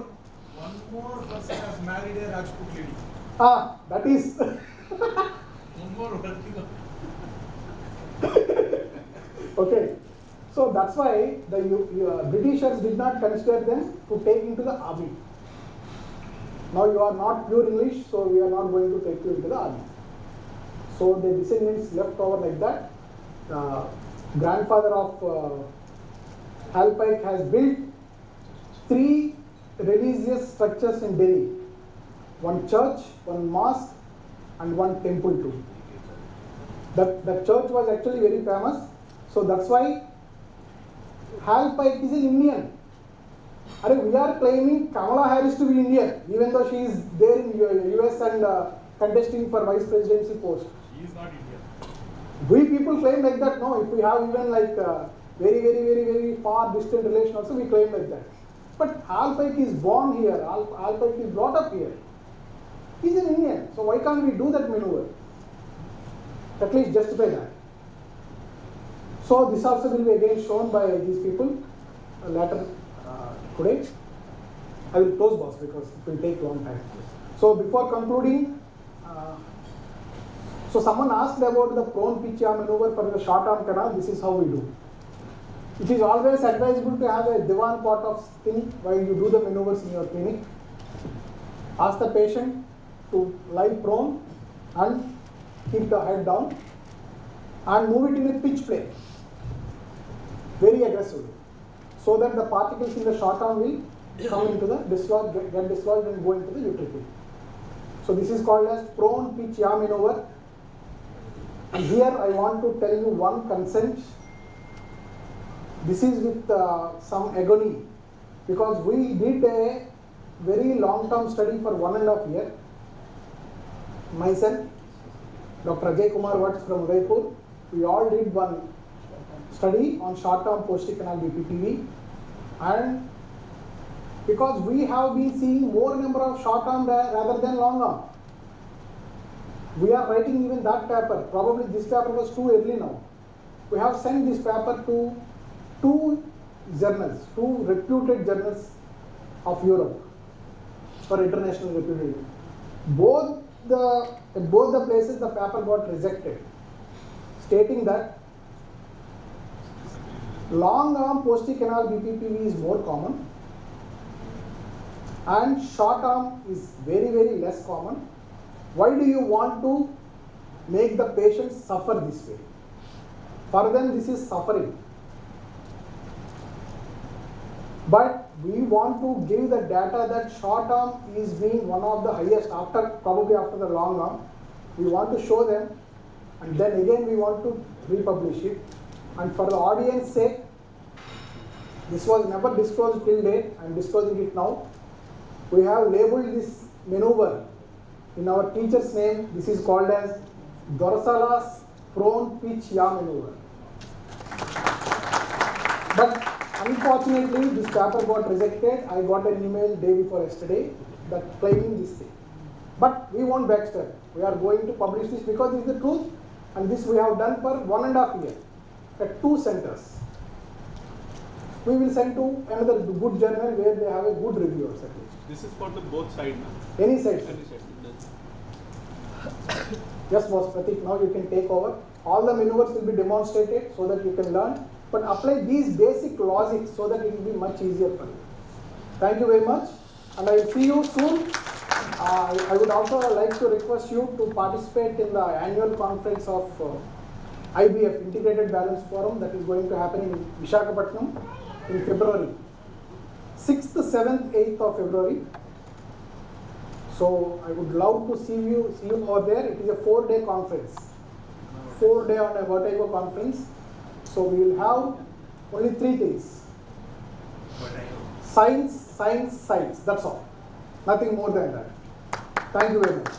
One more person has married a Rajput lady. That is. One more working. Okay. So that's why the Britishers did not consider them to take into the army. Now you are not pure English, so we are not going to take you into the army. So the descendants left over like that. Grandfather of Halpike has built 3 religious structures in Delhi. One church, one mosque, and one temple too. The church was actually very famous. So that's why Halpike is an Indian. We are claiming Kamala Harris to be Indian, even though she is there in US and contesting for vice presidency post. She is not Indian. We people claim like that. No, if we have even like very far distant relation also, we claim like that. But Halpike is born here. Halpike is brought up here. He is an Indian. So why can't we do that maneuver? At least justify that. So this also will be again shown by these people later today. I will close, boss, because it will take long time. So before concluding, So someone asked about the prone pitch arm maneuver for the short arm canal. This is how we do. It is always advisable to have a divan part of thing while you do the maneuvers in your clinic. Ask the patient to lie prone and keep the head down and move it in a pitch plane very aggressively so that the particles in the short arm will come into the dislodge, get dislodged and go into the utricle. So this is called as prone pitch arm maneuver. And here I want to tell you one consent. This is with some agony because we did a very long-term study for 1.5 years. Myself, Dr. Ajay Kumar Watts from Udaipur, we all did one study on short-term post-canal BPPV, and because we have been seeing more number of short-arm rather than long-arm, we are writing even that paper. Probably this paper was too early now. We have sent this paper to two journals, two reputed journals of Europe for international reputation. Both the places the paper got rejected, stating that long arm post-canal BPPV is more common and short arm is very, very less common. Why do you want to make the patient suffer this way? For them this is suffering. But we want to give the data that short arm is being one of the highest probably after the long arm. We want to show them, and then again we want to republish it. And for the audience sake, this was never disclosed till date. I am disclosing it now. We have labeled this maneuver in our teacher's name. This is called as Dorasala's prone pitch yaw maneuver. But unfortunately, this paper got rejected. I got an email day before yesterday that claiming this thing. But we won't backstep. We are going to publish this because it is the truth, and this we have done for 1.5 years at 2 centers. We will send to another good journal where they have a good reviewers at least. This is for the both sides, no? Any side. Any side. Yes, boss Prateek, now you can take over. All the maneuvers will be demonstrated so that you can learn. But apply these basic logic so that it will be much easier for you. Thank you very much, and I will see you soon. I would also like to request you to participate in the annual conference of IBF, Integrated Balance Forum, that is going to happen in Visakhapatnam in February. 6th, 7th, 8th of February. So I would love to see you over there. It is a 4-day conference. 4-day on a vertigo conference. So we will have only 3 things. Science, science, science. That's all. Nothing more than that. Thank you very much.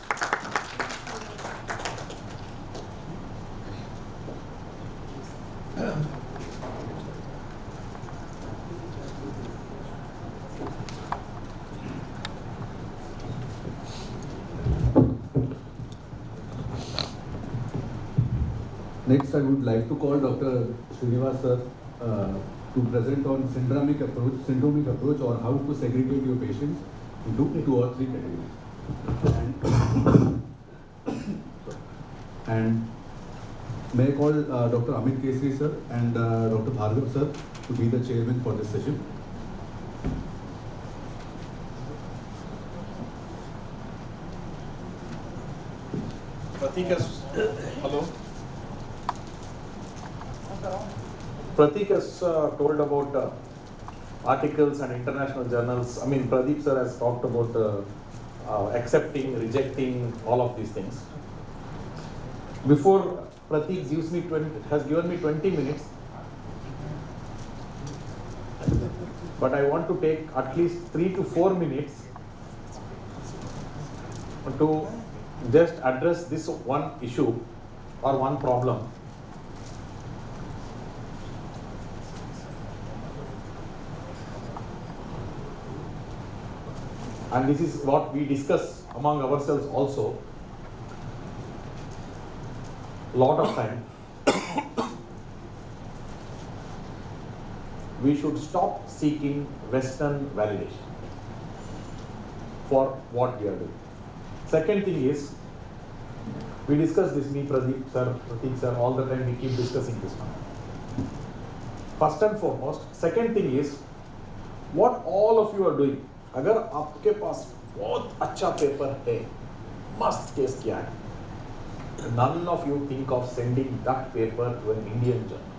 Next, I would like to call Dr. Srinivas sir to present on syndromic approach, or how to segregate your patients into 2 or 3 categories. And may I call Dr. Amit Kesri sir and Dr. Bhargav sir to be the chairman for this session. Prateek has, hello. Prateek has told about articles and international journals. I mean, Pradeep sir has talked about accepting, rejecting, all of these things. Before Prateek has given me 20 minutes, but I want to take at least 3 to 4 minutes to just address this one issue or one problem. And this is what we discuss among ourselves also. Lot of time. We should stop seeking Western validation for what we are doing. Second thing is, We discuss this, me, Pradeep sir, Prateek sir, all the time we keep discussing this one. First and foremost, second thing is, what all of you are doing, अगर आपके पास बहुत अच्छा paper है, मस्त case किया है, none of you think of sending that paper to an Indian journal.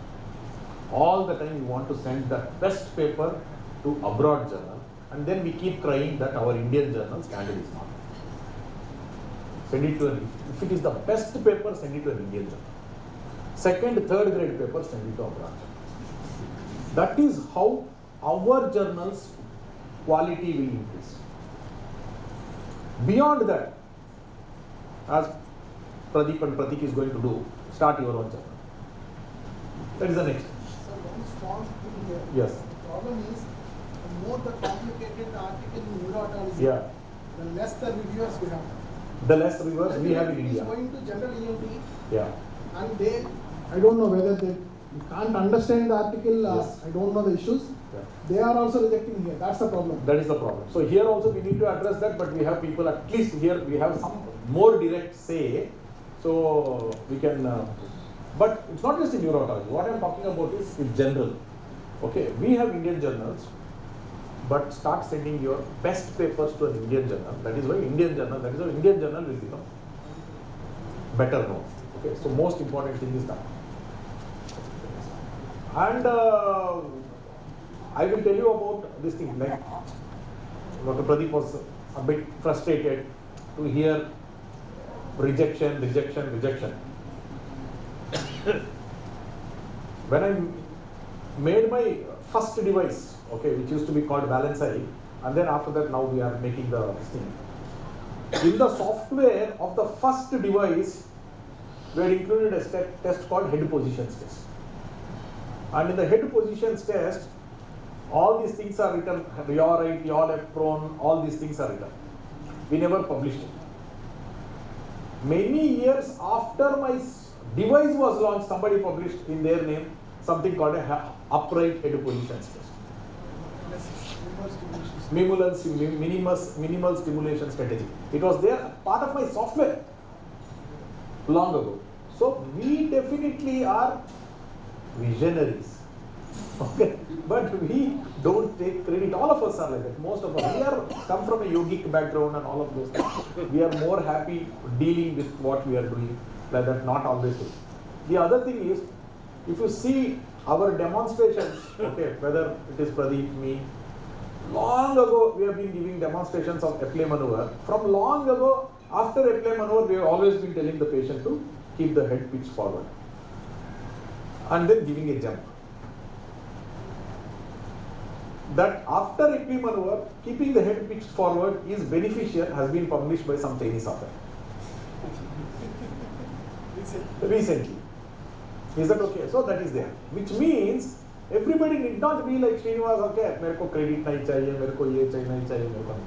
All the time you want to send the best paper to abroad journal, and then we keep crying that our Indian journal standard is not. Send it to if it is the best paper, send it to an Indian journal. Second, third grade paper, send it to abroad journal. That is how our journals quality will increase. Beyond that, as Pradeep and Prateek is going to do, start your own journal. That is the next. So one small thing here. Yes. The problem is, the more the complicated the article in neuroautism, Yeah. the less the reviewers we have. The less reviewers we have in It is India. going to general EMT, Yeah. and they, I don't know whether they can't understand the article, Yes. I don't know the issues. Yeah. They are also rejecting here. That's the problem. That is the problem. So here also we need to address that, but we have people, at least here we have some more direct say, so we can, but it's not just in neuroautism. What I am talking about is in general. Okay, we have Indian journals, but start sending your best papers to an Indian journal. That is why Indian journal will become better known. Okay, so most important thing is that. And I will tell you about this thing, like Dr. Pradeep was a bit frustrated to hear rejection. When I made my first device, okay, which used to be called Balance I, and then after that now we are making the thing. In the software of the first device, we had included a test called head positions test. And in the head positions test, all these things are written, yaw right, yaw left, prone, all these things are written. We never published it. Many years after my device was launched, somebody published in their name something called a upright head positions test. Minimal stimulation strategy. It was there, part of my software long ago. So we definitely are visionaries. Okay, but we don't take credit. All of us are like that. Most of us, we are come from a yogic background and all of those things. We are more happy dealing with what we are doing, like that. Not always true. The other thing is, if you see our demonstrations, okay, whether it is Pradeep, me, long ago we have been giving demonstrations of Epley maneuver. From long ago, after Epley maneuver, we have always been telling the patient to keep the head pitched forward and then giving a jump. That after Epley maneuver, keeping the head pitched forward is beneficial, has been published by some Chinese author. Recently. Is that okay? So that is there. Which means everybody need not be like Srinivas, okay, मेरे को credit नहीं चाहिए, मेरे को ये चाहिए, नहीं चाहिए, मेरे को नहीं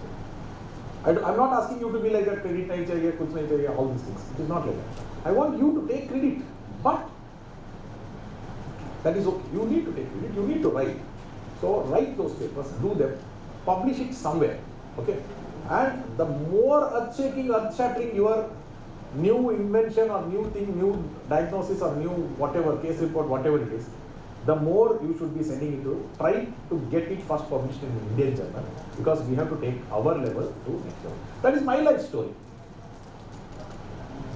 चाहिए. I'm not asking you to be like that, credit नहीं चाहिए, कुछ नहीं चाहिए, all these things. It is not like that. I want you to take credit, but that is okay. You need to take credit, you need to write. So write those papers, do them, publish it somewhere, okay? And the more earth-shattering your new invention or new thing, new diagnosis or new whatever, case report, whatever it is, the more you should be sending it to, try to get it first published in an Indian journal, because we have to take our level to next level. That is my life story.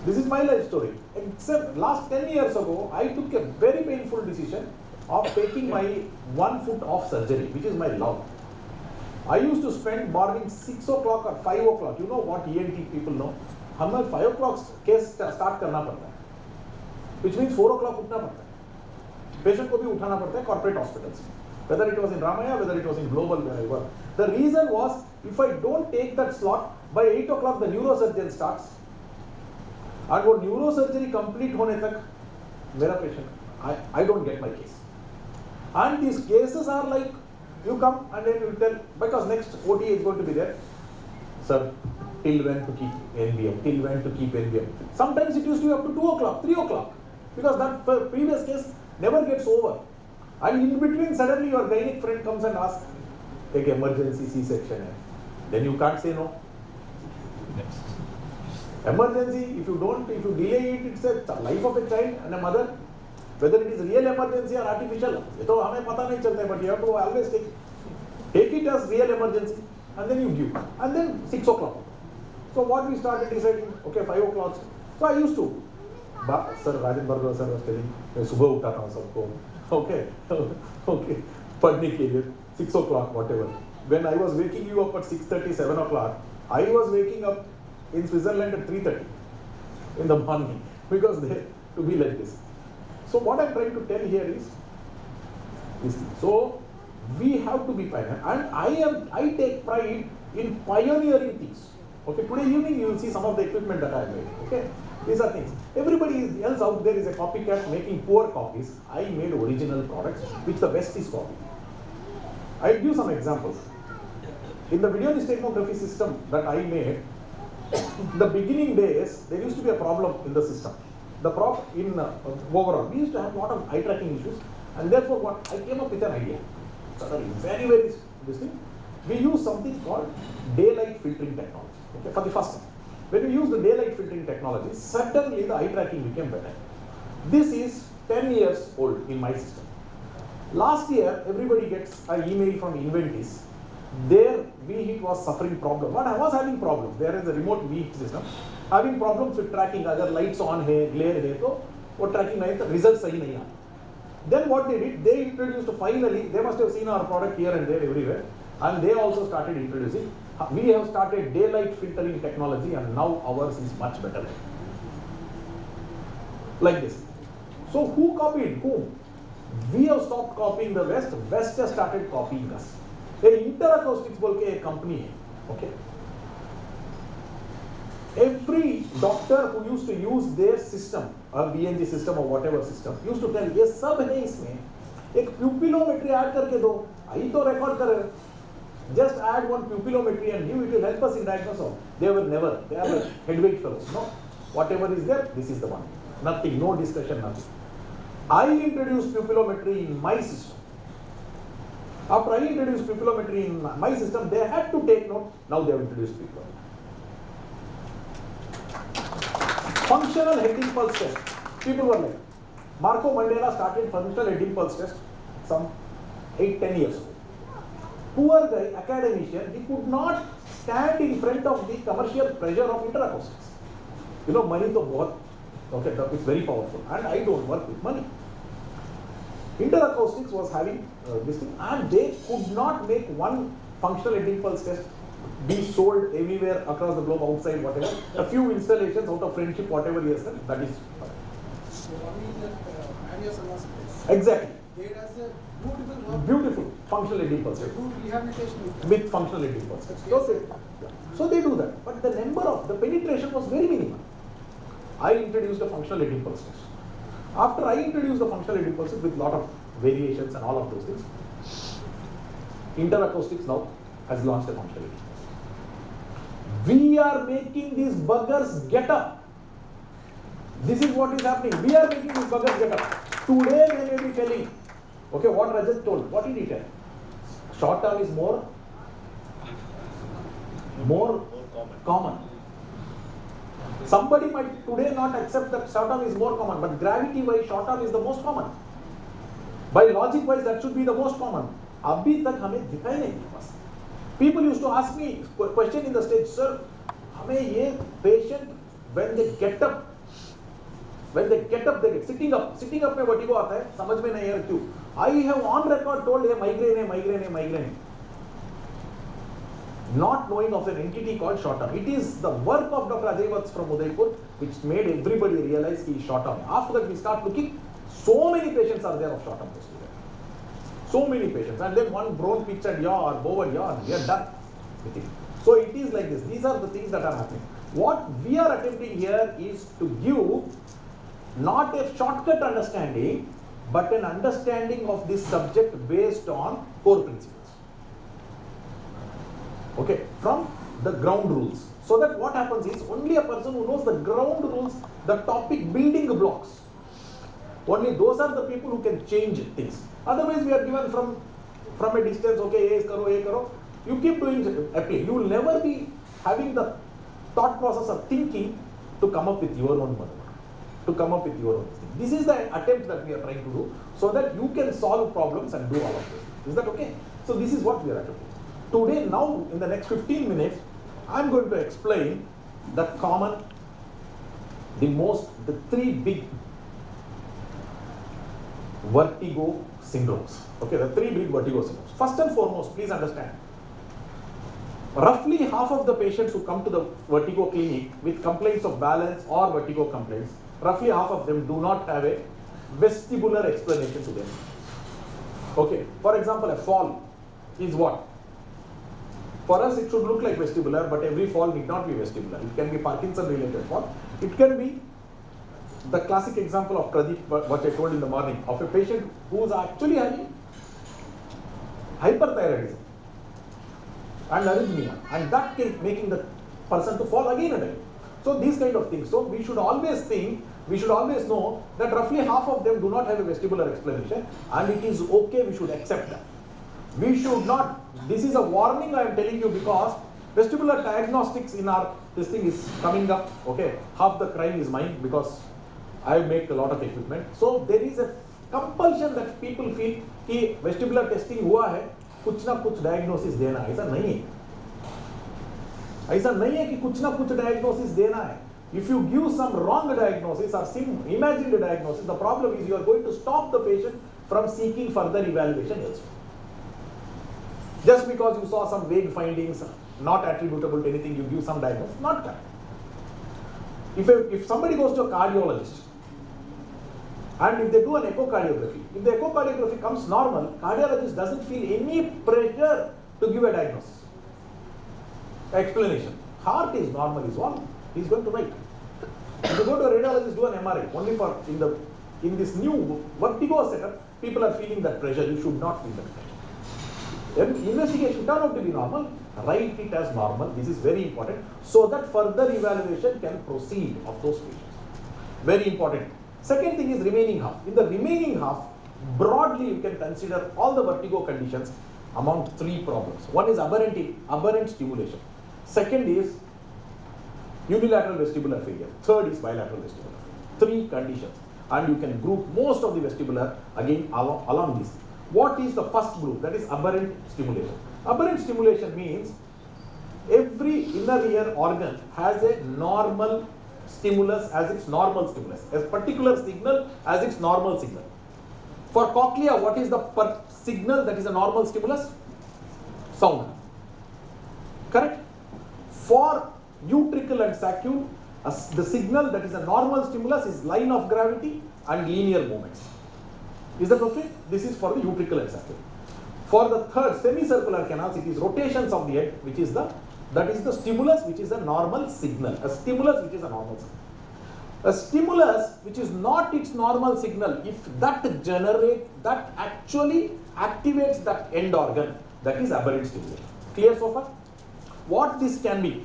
This is my life story. Except last 10 years ago, I took a very painful decision of taking my 1 foot off surgery, which is my love. I used to spend morning 6 o'clock or 5 o'clock. You know what ENT people know? हमें 5 o'clock case start करना पड़ता है, which means 4 o'clock उठना पड़ता है. Patient को भी उठाना पड़ता है corporate hospitals. Whether it was in Ramaya, whether it was in Global, where I work. The reason was, if I don't take that slot, by 8 o'clock the neurosurgeon starts. And वो neurosurgery complete होने तक मेरा patient, I don't get my case. And these cases are like, you come and then you tell, because next OTA is going to be there. Sir, till when to keep NBM, till when to keep NBM. Sometimes it used to be up to 2 o'clock, 3 o'clock, because that previous case never gets over. And in between, suddenly your gynec friend comes and asks, take emergency C-section. Then you can't say no. Emergency, if you delay it, it's a life of a child and a mother. Whether it is real emergency or artificial, तो हमें पता नहीं चलता है, but you have to always take it as real emergency, and then you give, and then 6 o'clock. So what we started deciding, okay, 5 o'clock. So I used to, sir, Rajat sir was telling, मैं सुबह उठाता हूँ सबको, okay, पढ़ने के लिए 6 o'clock, whatever. When I was waking you up at 6:30, 7 o'clock, I was waking up in Switzerland at 3:30 in the morning because they to be like this. So what I'm trying to tell here is this. So we have to be pioneer, and I take pride in pioneering things. Okay, today evening you will see some of the equipment that I have made. Okay, these are things. Everybody else out there is a copycat making poor copies. I made original products which the West is copying. I'll give some examples. In the video stegmography system that I made, the beginning days there used to be a problem in the system. The problem in overall, we used to have a lot of eye tracking issues, and therefore what I came up with an idea. Suddenly, very this thing. We use something called daylight filtering technology. Okay, for the first time, when we use the daylight filtering technology, suddenly the eye tracking became better. This is 10 years old in my system. Last year, everybody gets an email from Inventis. Their V-Hit was suffering problem. But I was having problems. There is a remote V-Hit system. Having problems with tracking, अगर lights on है, glare है, तो वो tracking नहीं, तो results सही नहीं आते. Then what they did, they introduced finally, they must have seen our product here and there everywhere, and they also started introducing. We have started daylight filtering technology, and now ours is much better. Like this. So who copied whom? We have stopped copying the West. West has started copying us. Interacoustics बोल के एक company है. Okay. Every doctor who used to use their system, a BNG system or whatever system, used to tell, ये सब है इसमें, एक pupillometry add करके दो, आई तो record करे, just add one pupillometry and give it will help us in diagnosis. They were never, they are like heavyweight fellows. No, whatever is there, this is the one. Nothing, no discussion, nothing. I introduced pupillometry in my system. After I introduced pupillometry in my system, they had to take note. Now they have introduced pupillometry. Functional head impulse test. People were like, Marco Mandela started functional head impulse test some 8-10 years ago. Poor guy, academician, he could not stand in front of the commercial pressure of interacoustics. You know, money to bahut, okay, it's very powerful, and I don't work with money. Interacoustics was having this thing, and they could not make one functional head impulse test be sold everywhere across the globe, outside, whatever. A few installations out of friendship, whatever he has done, that is. So only that Exactly. It has a Beautiful functional head impulse test. good rehabilitation With functional head impulse test. Okay. So they do that, but the number of the penetration was very minimal. I introduced a functional head impulse test. After I introduced the functional head impulse test with lot of variations and all of those things, Interacoustics now has launched a functional head impulse. We are making these buggers get up. This is what is happening. We are making these buggers get up. Today they may be telling, okay, what Rajat told. What did he tell? Short term is more common. Somebody might today not accept that short term is more common, but gravity wise short term is the most common. By logic wise that should be the most common. अभी तक हमें दिखाई नहीं बस. People used to ask me question in the stage, sir, हमें ये patient when they get up, they get sitting up में vertigo आता है, समझ में नहीं आ रहा क्यों? I have on record told है migraine. Not knowing of an entity called short term. It is the work of Dr. Ajay Vats from Udaipur which made everybody realize he is short term. After that we start looking, so many patients are there of short term posterior. So many patients, and then one bone pitch and yaw or bow and yaw, and we are done with it. So it is like this. These are the things that are happening. What we are attempting here is to give not a shortcut understanding, but an understanding of this subject based on core principles. Okay, from the ground rules. So that what happens is only a person who knows the ground rules, the topic building blocks, only those are the people who can change things. Otherwise we are given from a distance, okay, ye karo. You keep doing apply. You will never be having the thought process of thinking to come up with your own maneuver, to come up with your own thing. This is the attempt that we are trying to do so that you can solve problems and do all of this. Is that okay? So this is what we are attempting. Today, now, in the next 15 minutes, I'm going to explain the three big vertigo syndromes. Okay, the three big vertigo syndromes. First and foremost, please understand, roughly half of the patients who come to the vertigo clinic with complaints of balance or vertigo complaints, roughly half of them do not have a vestibular explanation to them. Okay, for example, a fall is what? For us, it should look like vestibular, but every fall need not be vestibular. It can be Parkinson-related fall. It can be the classic example of Pradeep, what I told in the morning, of a patient who is actually having hyperthyroidism and arrhythmia, and that can making the person to fall again and again. So these kind of things. So we should always know that roughly half of them do not have a vestibular explanation, and it is okay, we should accept that. We should not, this is a warning I am telling you, because vestibular diagnostics in our, this thing is coming up, okay, half the crime is mine because I make a lot of equipment. So there is a compulsion that people feel कि vestibular testing हुआ है, कुछ ना कुछ diagnosis देना है. ऐसा नहीं है कि कुछ ना कुछ diagnosis देना है. If you give some wrong diagnosis or some imagined diagnosis, the problem is you are going to stop the patient from seeking further evaluation elsewhere. Just because you saw some vague findings, not attributable to anything, you give some diagnosis, not correct. If somebody goes to a cardiologist, and if they do an echocardiography, if the echocardiography comes normal, cardiologist doesn't feel any pressure to give a diagnosis, explanation. Heart is normal is all, he's going to write. If you go to a radiologist, do an MRI, only for, in this new vertigo setup, people are feeling that pressure, you should not feel that pressure. Then investigation turned out to be normal, write it as normal, this is very important, so that further evaluation can proceed of those patients. Very important. Second thing is remaining half. In the remaining half, broadly you can consider all the vertigo conditions among three problems. One is aberrant stimulation. Second is unilateral vestibular failure. Third is bilateral vestibular failure. Three conditions. And you can group most of the vestibular again along these. What is the first group? That is aberrant stimulation. Aberrant stimulation means every inner ear organ has a normal stimulus as its normal stimulus, a particular signal as its normal signal. For cochlea, what is the signal that is a normal stimulus? Sound. Correct? For utricle and saccule, the signal that is a normal stimulus is line of gravity and linear movements. Is that okay? This is for the utricle and saccule. For the third, semicircular canals, it is rotations of the head, which is that is the stimulus which is a normal signal. A stimulus which is a normal signal. A stimulus which is not its normal signal, if that actually activates that end organ, that is aberrant stimulation. Clear so far? What this can be?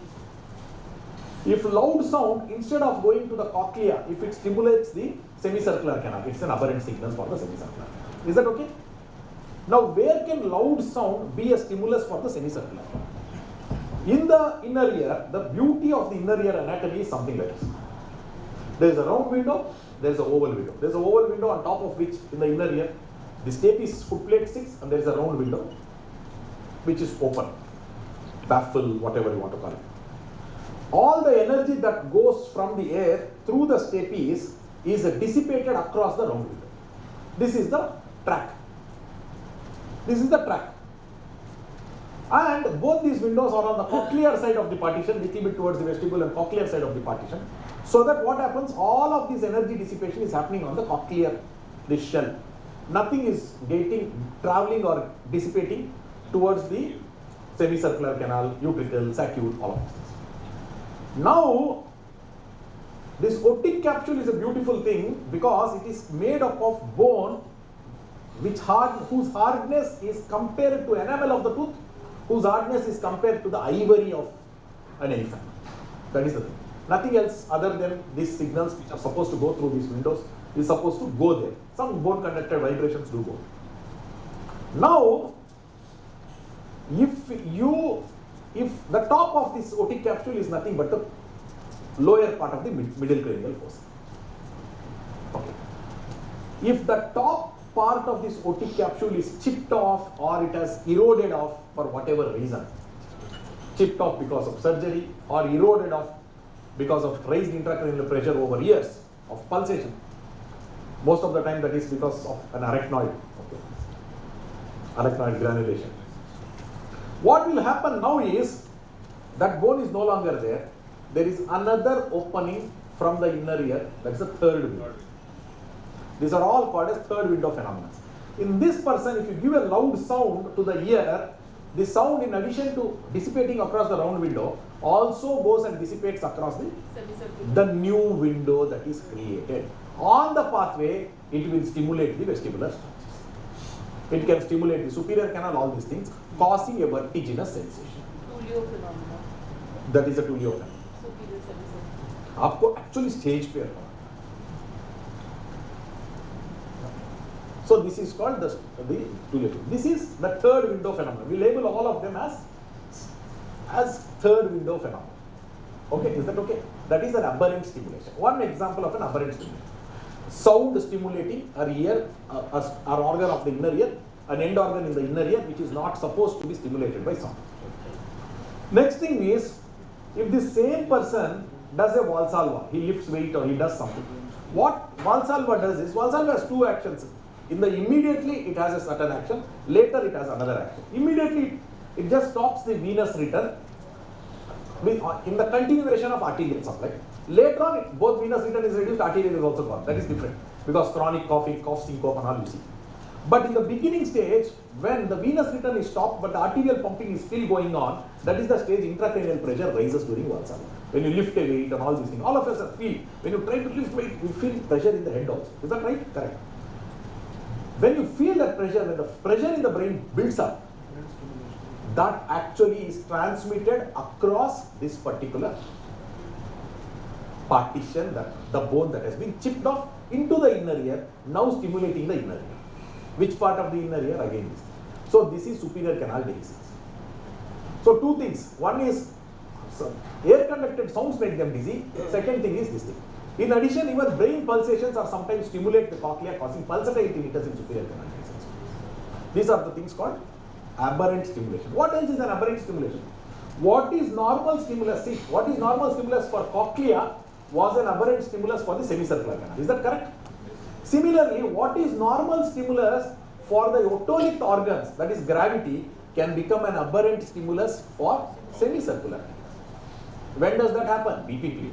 If loud sound, instead of going to the cochlea, if it stimulates the semicircular canal, it's an aberrant signal for the semicircular. Is that okay? Now, where can loud sound be a stimulus for the semicircular canal? In the inner ear, the beauty of the inner ear anatomy is something like this. There is a round window, there is an oval window. There is an oval window on top of which, in the inner ear, the stapes footplate sits, and there is a round window which is open, baffle, whatever you want to call it. All the energy that goes from the air through the stapes is dissipated across the round window. This is the track. This is the track. And both these windows are on the cochlear side of the partition, little bit towards the vestibule and cochlear side of the partition. So that what happens, all of this energy dissipation is happening on the cochlear, this shell. Nothing is traveling or dissipating towards the semicircular canal, utricle, saccule, all of this. Now, this otic capsule is a beautiful thing because it is made up of bone whose hardness is compared to enamel of the tooth, whose hardness is compared to the ivory of an elephant. That is the thing. Nothing else other than these signals which are supposed to go through these windows is supposed to go there. Some bone conducted vibrations do go. Now, if the top of this otic capsule is nothing but the lower part of the middle cranial fossa. Okay. If the top part of this otic capsule is chipped off or it has eroded off for whatever reason, chipped off because of surgery or eroded off because of raised intracranial pressure over years of pulsation, most of the time that is because of an arachnoid, okay, arachnoid granulation. What will happen now is that bone is no longer there. There is another opening from the inner ear, that's the third window. These are all called as third window phenomena. In this person, if you give a loud sound to the ear, the sound, in addition to dissipating across the round window, also goes and dissipates across the new window that is created. On the pathway, it will stimulate the vestibular structures. It can stimulate the superior canal, all these things, causing a vertiginous sensation. Tulio phenomena. That is a tulio phenomenon. Superior semicircular. आपको actually stage पे होगा. So this is called the tulio. This is the third window phenomenon. We label all of them as third window phenomenon. Okay, is that okay? That is an aberrant stimulation. One example of an aberrant stimulation. Sound stimulating our ear, our organ of the inner ear, an end organ in the inner ear which is not supposed to be stimulated by sound. Next thing is, if the same person does a Valsalva, he lifts weight or he does something. What Valsalva does is, Valsalva has two actions. In the immediately it has a certain action, later it has another action. Immediately it just stops the venous return in the continuation of arterial supply. Later on, both venous return is reduced, arterial is also gone. That is different because chronic coughing, cough syncope and all you see. But in the beginning stage, when the venous return is stopped but the arterial pumping is still going on, that is the stage intracranial pressure rises during Valsalva. When you lift a weight and all these things, all of us feel, when you try to lift weight, you feel pressure in the head also. Is that right? Correct. When you feel that pressure, when the pressure in the brain builds up, that actually is transmitted across this particular partition, that the bone that has been chipped off into the inner ear, now stimulating the inner ear. Which part of the inner ear? Again this. So this is superior canal dehiscence. So two things. One is air conducted sounds make them dizzy. Second thing is this thing. In addition, even brain pulsations are sometimes stimulate the cochlea, causing pulsatile tinnitus in superior canal dehiscence. These are the things called aberrant stimulation. What else is an aberrant stimulation? What is normal stimulus? See, what is normal stimulus for cochlea was an aberrant stimulus for the semicircular canal. Is that correct? Similarly, what is normal stimulus for the otolith organs, that is gravity, can become an aberrant stimulus for semicircular canal. When does that happen? BPPV.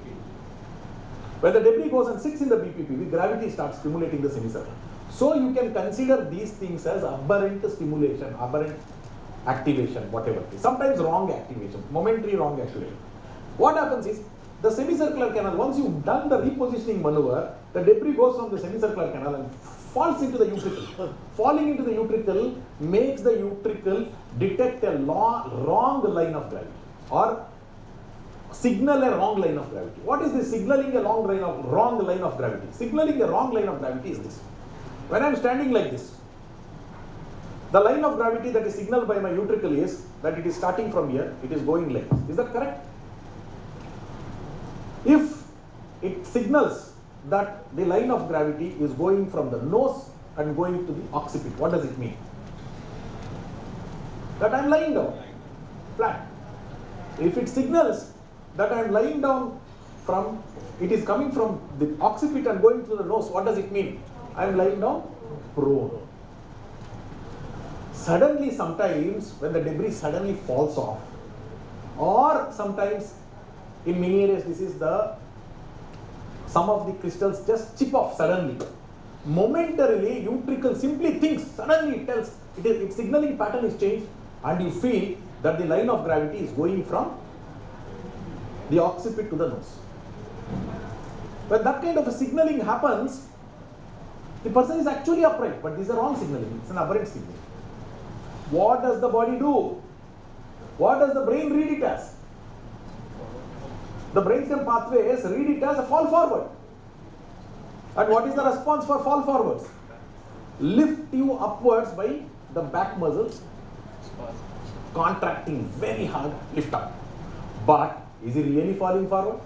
When the debris goes and sits in the BPPV, gravity starts stimulating the semicircle. So you can consider these things as aberrant stimulation, aberrant activation, whatever it is. Sometimes wrong activation, momentary wrong activation. What happens is, the semicircular canal, once you've done the repositioning maneuver, the debris goes from the semicircular canal and falls into the utricle. Falling into the utricle makes the utricle detect a wrong line of gravity or signal a wrong line of gravity. What is this signaling a wrong line of gravity? Signaling a wrong line of gravity is this. When I am standing like this, the line of gravity that is signaled by my utricle is that it is starting from here, it is going like this. Is that correct? If it signals that the line of gravity is going from the nose and going to the occiput, what does it mean? That I am lying down, flat. If it signals that I am lying down from, it is coming from the occiput and going to the nose, what does it mean? I am lying down prone. Suddenly, sometimes when the debris suddenly falls off, or sometimes in Menieres, this is some of the crystals just chip off suddenly. Momentarily, utricle simply thinks, suddenly it tells, its signaling pattern is changed, and you feel that the line of gravity is going from the occiput to the nose. When that kind of a signaling happens, the person is actually upright, but these are wrong signaling. It's an aberrant signaling. What does the body do? What does the brain read it as? The brainstem pathways read it as a fall forward. And what is the response for fall forwards? Lift you upwards by the back muscles, contracting very hard, lift up. But is he really falling forward?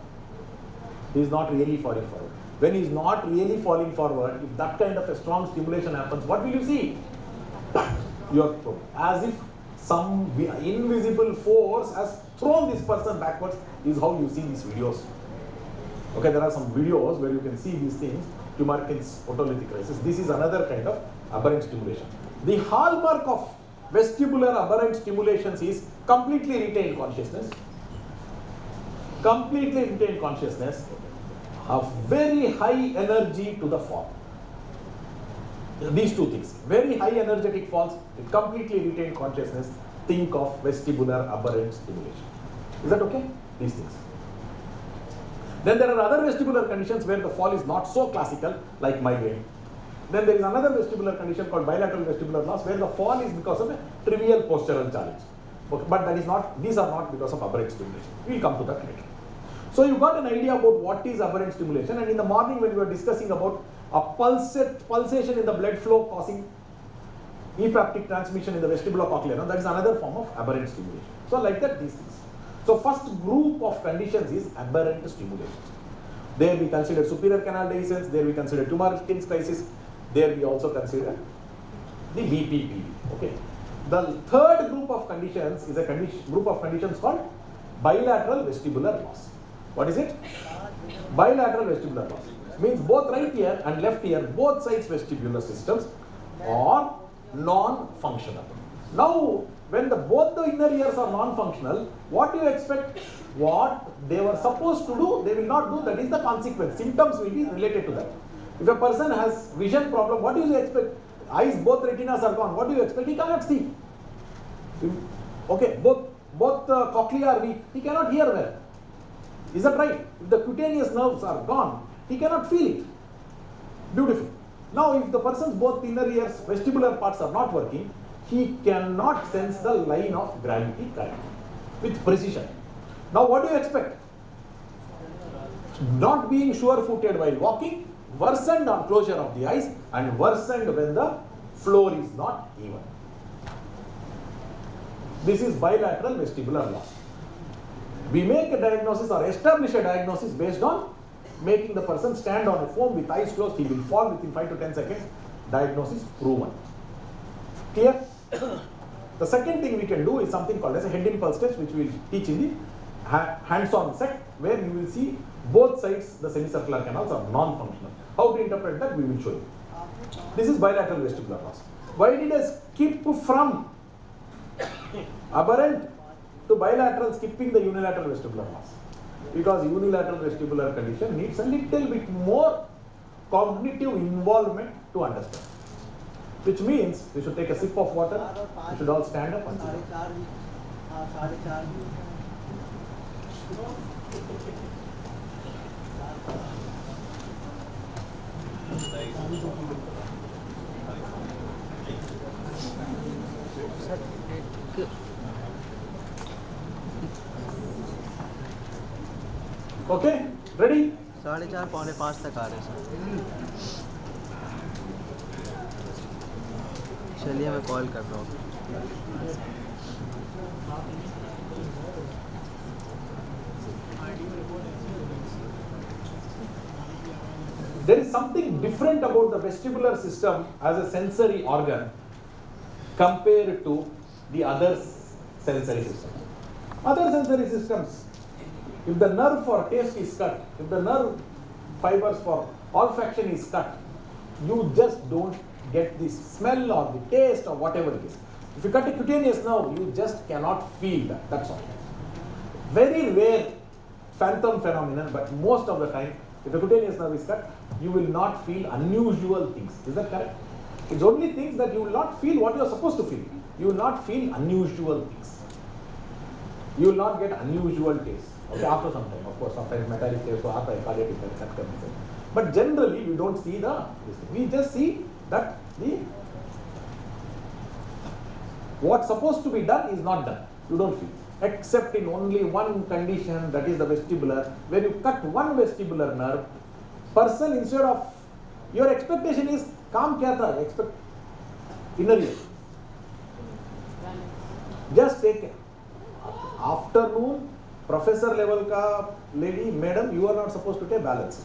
He is not really falling forward. When he is not really falling forward, if that kind of a strong stimulation happens, what will you see? Your as if some invisible force has thrown this person backwards, is how you see these videos. Okay, there are some videos where you can see these things, Tumarkin's otolithic crisis. This is another kind of aberrant stimulation. The hallmark of vestibular aberrant stimulations is completely retained consciousness. Completely retained consciousness, a very high energy to the fall. These two things, very high energetic falls with completely retained consciousness, think of vestibular aberrant stimulation. Is that okay? These things. Then there are other vestibular conditions where the fall is not so classical, like migraine. Then there is another vestibular condition called bilateral vestibular loss, where the fall is because of a trivial postural challenge. Okay, but that is not, these are not because of aberrant stimulation. We will come to that later. So you got an idea about what is aberrant stimulation, and in the morning when we were discussing about a pulsation in the blood flow causing epileptic transmission in the vestibulocochlear, that is another form of aberrant stimulation. So like that, these things. So first group of conditions is aberrant stimulation. There we consider superior canal dehiscence, there we consider Tumarkin's crisis, there we also consider the BPPV. Okay. The third group of conditions is a group of conditions called bilateral vestibular loss. What is it? Bilateral vestibular loss. Means both right ear and left ear, both sides vestibular systems are non-functional. Now, when both the inner ears are non-functional, what do you expect? What they were supposed to do, they will not do. That is the consequence. Symptoms will be related to that. If a person has vision problem, what do you expect? Eyes, both retinas are gone. What do you expect? He cannot see. Okay, both cochlea are weak. He cannot hear well. Is that right? If the cutaneous nerves are gone, he cannot feel it. Beautiful. Now, if the person's both inner ears, vestibular parts are not working, he cannot sense the line of gravity current with precision. Now, what do you expect? Not being sure-footed while walking, worsened on closure of the eyes, and worsened when the floor is not even. This is bilateral vestibular loss. We make a diagnosis or establish a diagnosis based on making the person stand on a foam with eyes closed. He will fall within 5 to 10 seconds. Diagnosis proven. Clear? The second thing we can do is something called as a head impulse test, which we will teach in the hands-on set, where you will see both sides, the semicircular canals are non-functional. How to interpret that, we will show you. This is bilateral vestibular loss. Why did I skip from aberrant to bilateral, skipping the unilateral vestibular loss? Because unilateral vestibular condition needs a little bit more cognitive involvement to understand. Which means we should take a sip of water, we should all stand up and sit down. Okay, ready? 4:30 पौने 5 तक आ रहे sir. चलिए मैं call कर रहा हूँ. There is something different about the vestibular system as a sensory organ compared to the other sensory systems. Other sensory systems, if the nerve for taste is cut, if the nerve fibers for olfaction is cut, you just don't get the smell or the taste or whatever it is. If you cut a cutaneous nerve, you just cannot feel that. That's all. Very rare phantom phenomenon, but most of the time, if the cutaneous nerve is cut, you will not feel unusual things. Is that correct? It's only things that you will not feel what you are supposed to feel. You will not feel unusual things. You will not get unusual taste. Okay, after some time, of course, after metallic taste or after cardiac effect. But generally, we don't see this thing. We just see that what's supposed to be done is not done. You don't feel. Except in only one condition, that is the vestibular, where you cut one vestibular nerve, person instead of, your expectation is, काम क्या था? Expect inner ear. Just take afternoon, Professor level ka lady, madam, you are not supposed to take balance.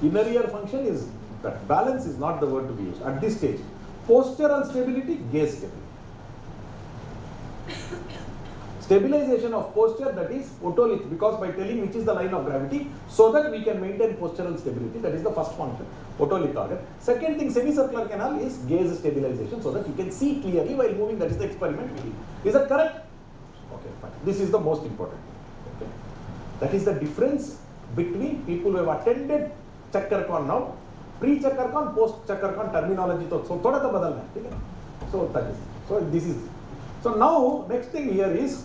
Inner ear function is that. Balance is not the word to be used at this stage. Postural stability, gaze stability. Stabilization of posture, that is otolith, because by telling which is the line of gravity, so that we can maintain postural stability, that is the first function, otolith organ. Second thing, semicircular canal is gaze stabilization, so that you can see clearly while moving, that is the experiment we did. Is that correct? Okay, fine. This is the most important. Okay. That is the difference between people who have attended ChakkarCon now, pre-ChakkarCon, post-ChakkarCon terminology, so thoda to badalna hai, theek hai? So that is, so this is. So now next thing here is,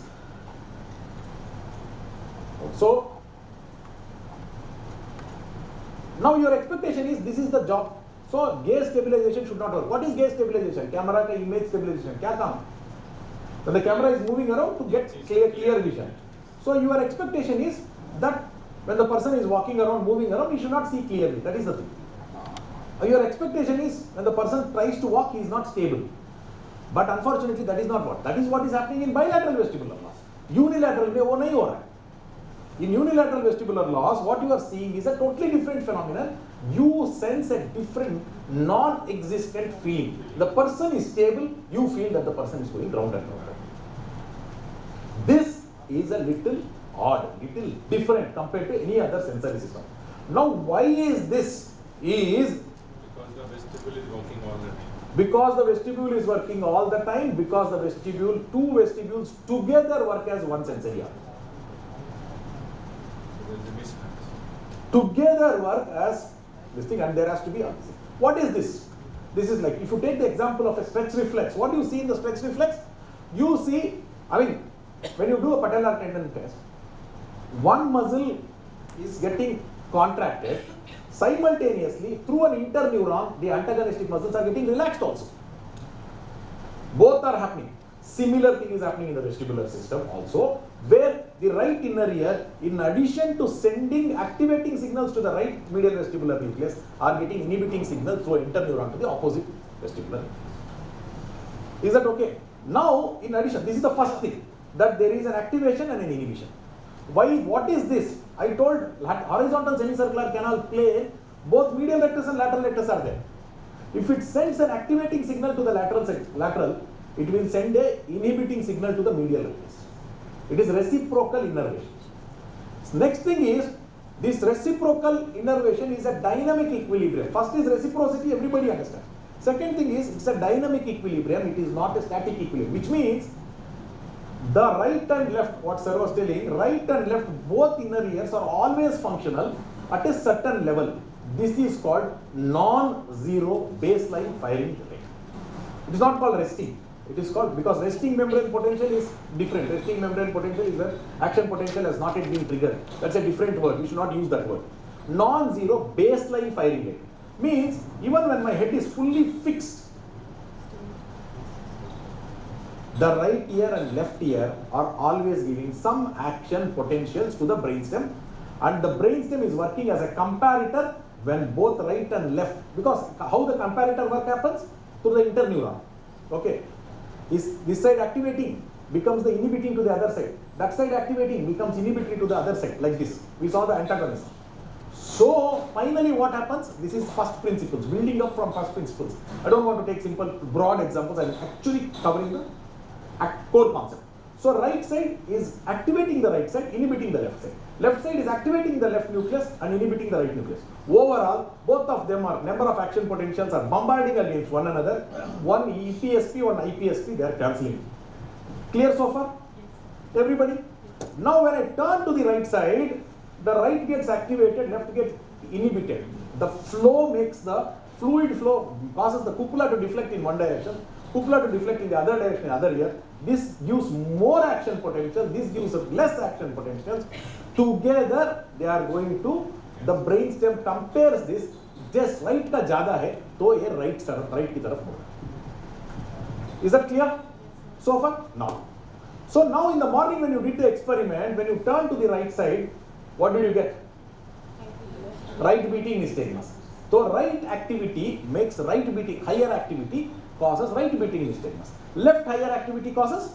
so now your expectation is this is the job. So gaze stabilization should not work. What is gaze stabilization? Camera ka image stabilization. Kya kaam? When the camera is moving around to get clear vision. So your expectation is that when the person is walking around, moving around, he should not see clearly. That is the thing. Your expectation is when the person tries to walk, he is not stable. But unfortunately, that is not what. That is what is happening in bilateral vestibular loss. Unilateral mein wo nahi ho raha hai. In unilateral vestibular loss, what you are seeing is a totally different phenomenon. You sense a different, non-existent feeling. The person is stable, you feel that the person is going round and round. This is a little odd, little different compared to any other sensory system. Now, why is this? Is Because the vestibule is working all the time. because the vestibule is working all the time, because the vestibule, two vestibules together work as one sensory organ. So there is a mismatch. Together work as this thing, and there has to be a. What is this? This is like, if you take the example of a stretch reflex, what do you see in the stretch reflex? You see, I mean, when you do a patellar tendon test, one muscle is getting contracted, simultaneously through an interneuron, the antagonistic muscles are getting relaxed also. Both are happening. Similar thing is happening in the vestibular system also, where the right inner ear, in addition to sending, activating signals to the right medial vestibular nucleus, are getting inhibiting signals through an interneuron to the opposite vestibular nucleus. Is that okay? Now, in addition, this is the first thing, that there is an activation and an inhibition. Why? What is this? I told horizontal semicircular canal plane, both medial rectus and lateral rectus are there. If it sends an activating signal to the lateral, it will send a inhibiting signal to the medial rectus. It is reciprocal innervation. Next thing is, this reciprocal innervation is a dynamic equilibrium. First is reciprocity, everybody understands. Second thing is, it's a dynamic equilibrium, it is not a static equilibrium, which means the right and left, what sir was telling, right and left, both inner ears are always functional at a certain level. This is called non-zero baseline firing rate. It is not called resting. It is called, because resting membrane potential is different. Resting membrane potential is where action potential has not yet been triggered. That's a different word. We should not use that word. Non-zero baseline firing rate means even when my head is fully fixed, the right ear and left ear are always giving some action potentials to the brainstem, and the brainstem is working as a comparator when both right and left, because how the comparator work happens? Through the interneuron. Okay. Is this side activating becomes the inhibiting to the other side. That side activating becomes inhibitory to the other side, like this. We saw the antagonism. So finally what happens? This is first principles, building up from first principles. I don't want to take simple, broad examples. I'm actually covering the core concept. So right side is activating the right side, inhibiting the left side. Left side is activating the left nucleus and inhibiting the right nucleus. Overall, both of them are, number of action potentials are bombarding against one another. One EPSP, one IPSP, they are cancelling. Clear so far? Everybody? Now when I turn to the right side, the right gets activated, left gets inhibited. The flow makes the fluid flow, causes the cupula to deflect in one direction, cupula to deflect in the other direction, other ear. This gives more action potential, this gives less action potential. Together, they are going to, the brainstem compares this, just right ka jada hai, to ye right ki taraf hoga. Is that clear? So far? No. So now in the morning when you did the experiment, when you turn to the right side, what did you get? Right beating is taken. So right activity makes right beating, higher activity causes right beating nystagmus. Left higher activity causes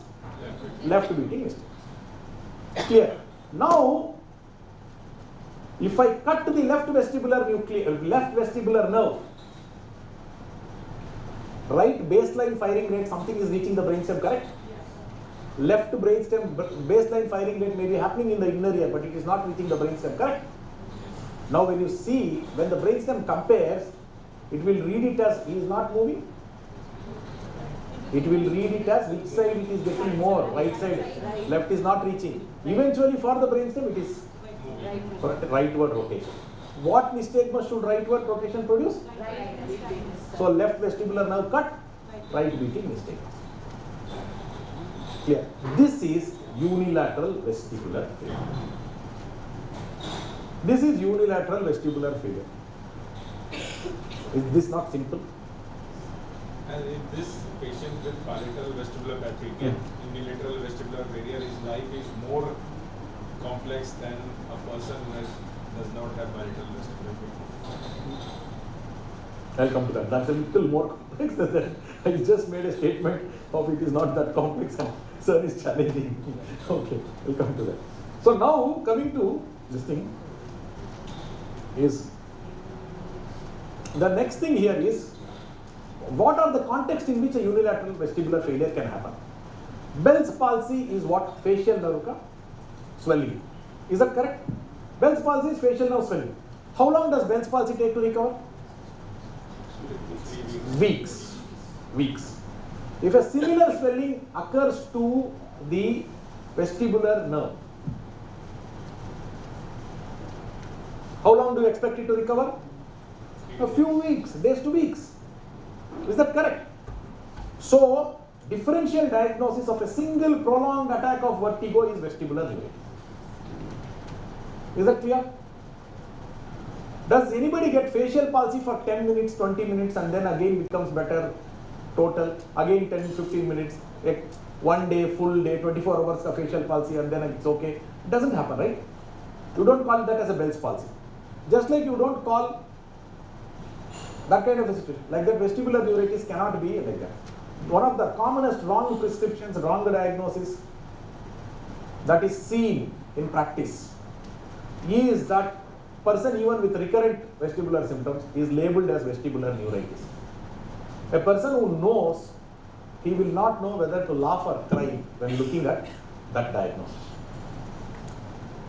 left beating nystagmus. Clear? Now, if I cut the left vestibular nerve, right baseline firing rate, something is reaching the brainstem, correct? Left brainstem baseline firing rate may be happening in the inner ear, but it is not reaching the brainstem, correct? Now when you see, when the brainstem compares, it will read it as he is not moving. It will read it as which side it is getting more, right side, left is not reaching. Eventually for the brainstem it is rightward rotation. What nystagmus should rightward rotation produce? So left vestibular nerve cut, right beating nystagmus. Clear? This is unilateral vestibular failure. This is unilateral vestibular failure. Is this not simple? And if this patient with palatal vestibular fatigue and unilateral vestibular failure, his life is more complex than a person who does not have palatal vestibular failure. I'll come to that. That's a little more complex than that. I just made a statement of it is not that complex and sir is challenging. Okay, we'll come to that. So now coming to this thing is, the next thing here is, what are the contexts in which a unilateral vestibular failure can happen? Bell's palsy is what? Facial nerve swelling. Is that correct? Bell's palsy is facial nerve swelling. How long does Bell's palsy take to recover? Weeks. Weeks. If a similar swelling occurs to the vestibular nerve, how long do you expect it to recover? A few weeks, days to weeks. Is that correct? So, differential diagnosis of a single prolonged attack of vertigo is vestibular neuritis. Is that clear? Does anybody get facial palsy for 10 minutes, 20 minutes and then again becomes better total, again 10, 15 minutes, one day, full day, 24 hours of facial palsy and then it's okay? It doesn't happen, right? You don't call that as a Bell's palsy. Just like you don't call that kind of a situation. Like that vestibular neuritis cannot be like that. One of the commonest wrong prescriptions, wrong diagnosis that is seen in practice is that person even with recurrent vestibular symptoms is labeled as vestibular neuritis. A person who knows, he will not know whether to laugh or cry when looking at that diagnosis.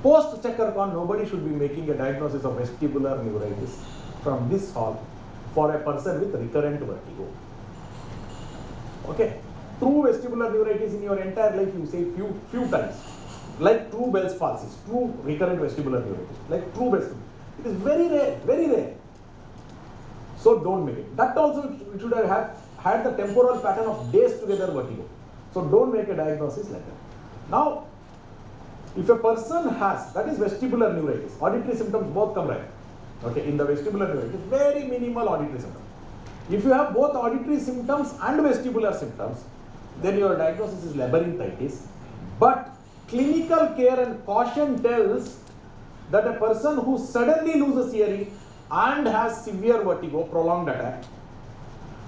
Post ChakkarCon, nobody should be making a diagnosis of vestibular neuritis from this hall for a person with recurrent vertigo. Okay, true vestibular neuritis in your entire life you say few times, like true Bell's palsy, true recurrent vestibular neuritis, like true vestibular. It is very rare, very rare. So don't make it. That also it should have had the temporal pattern of days together vertigo. So don't make a diagnosis like that. Now, if a person has, that is vestibular neuritis, auditory symptoms both come right. Okay, in the vestibular neuritis, very minimal auditory symptoms. If you have both auditory symptoms and vestibular symptoms, then your diagnosis is labyrinthitis. But clinical care and caution tells that a person who suddenly loses hearing and has severe vertigo, prolonged attack,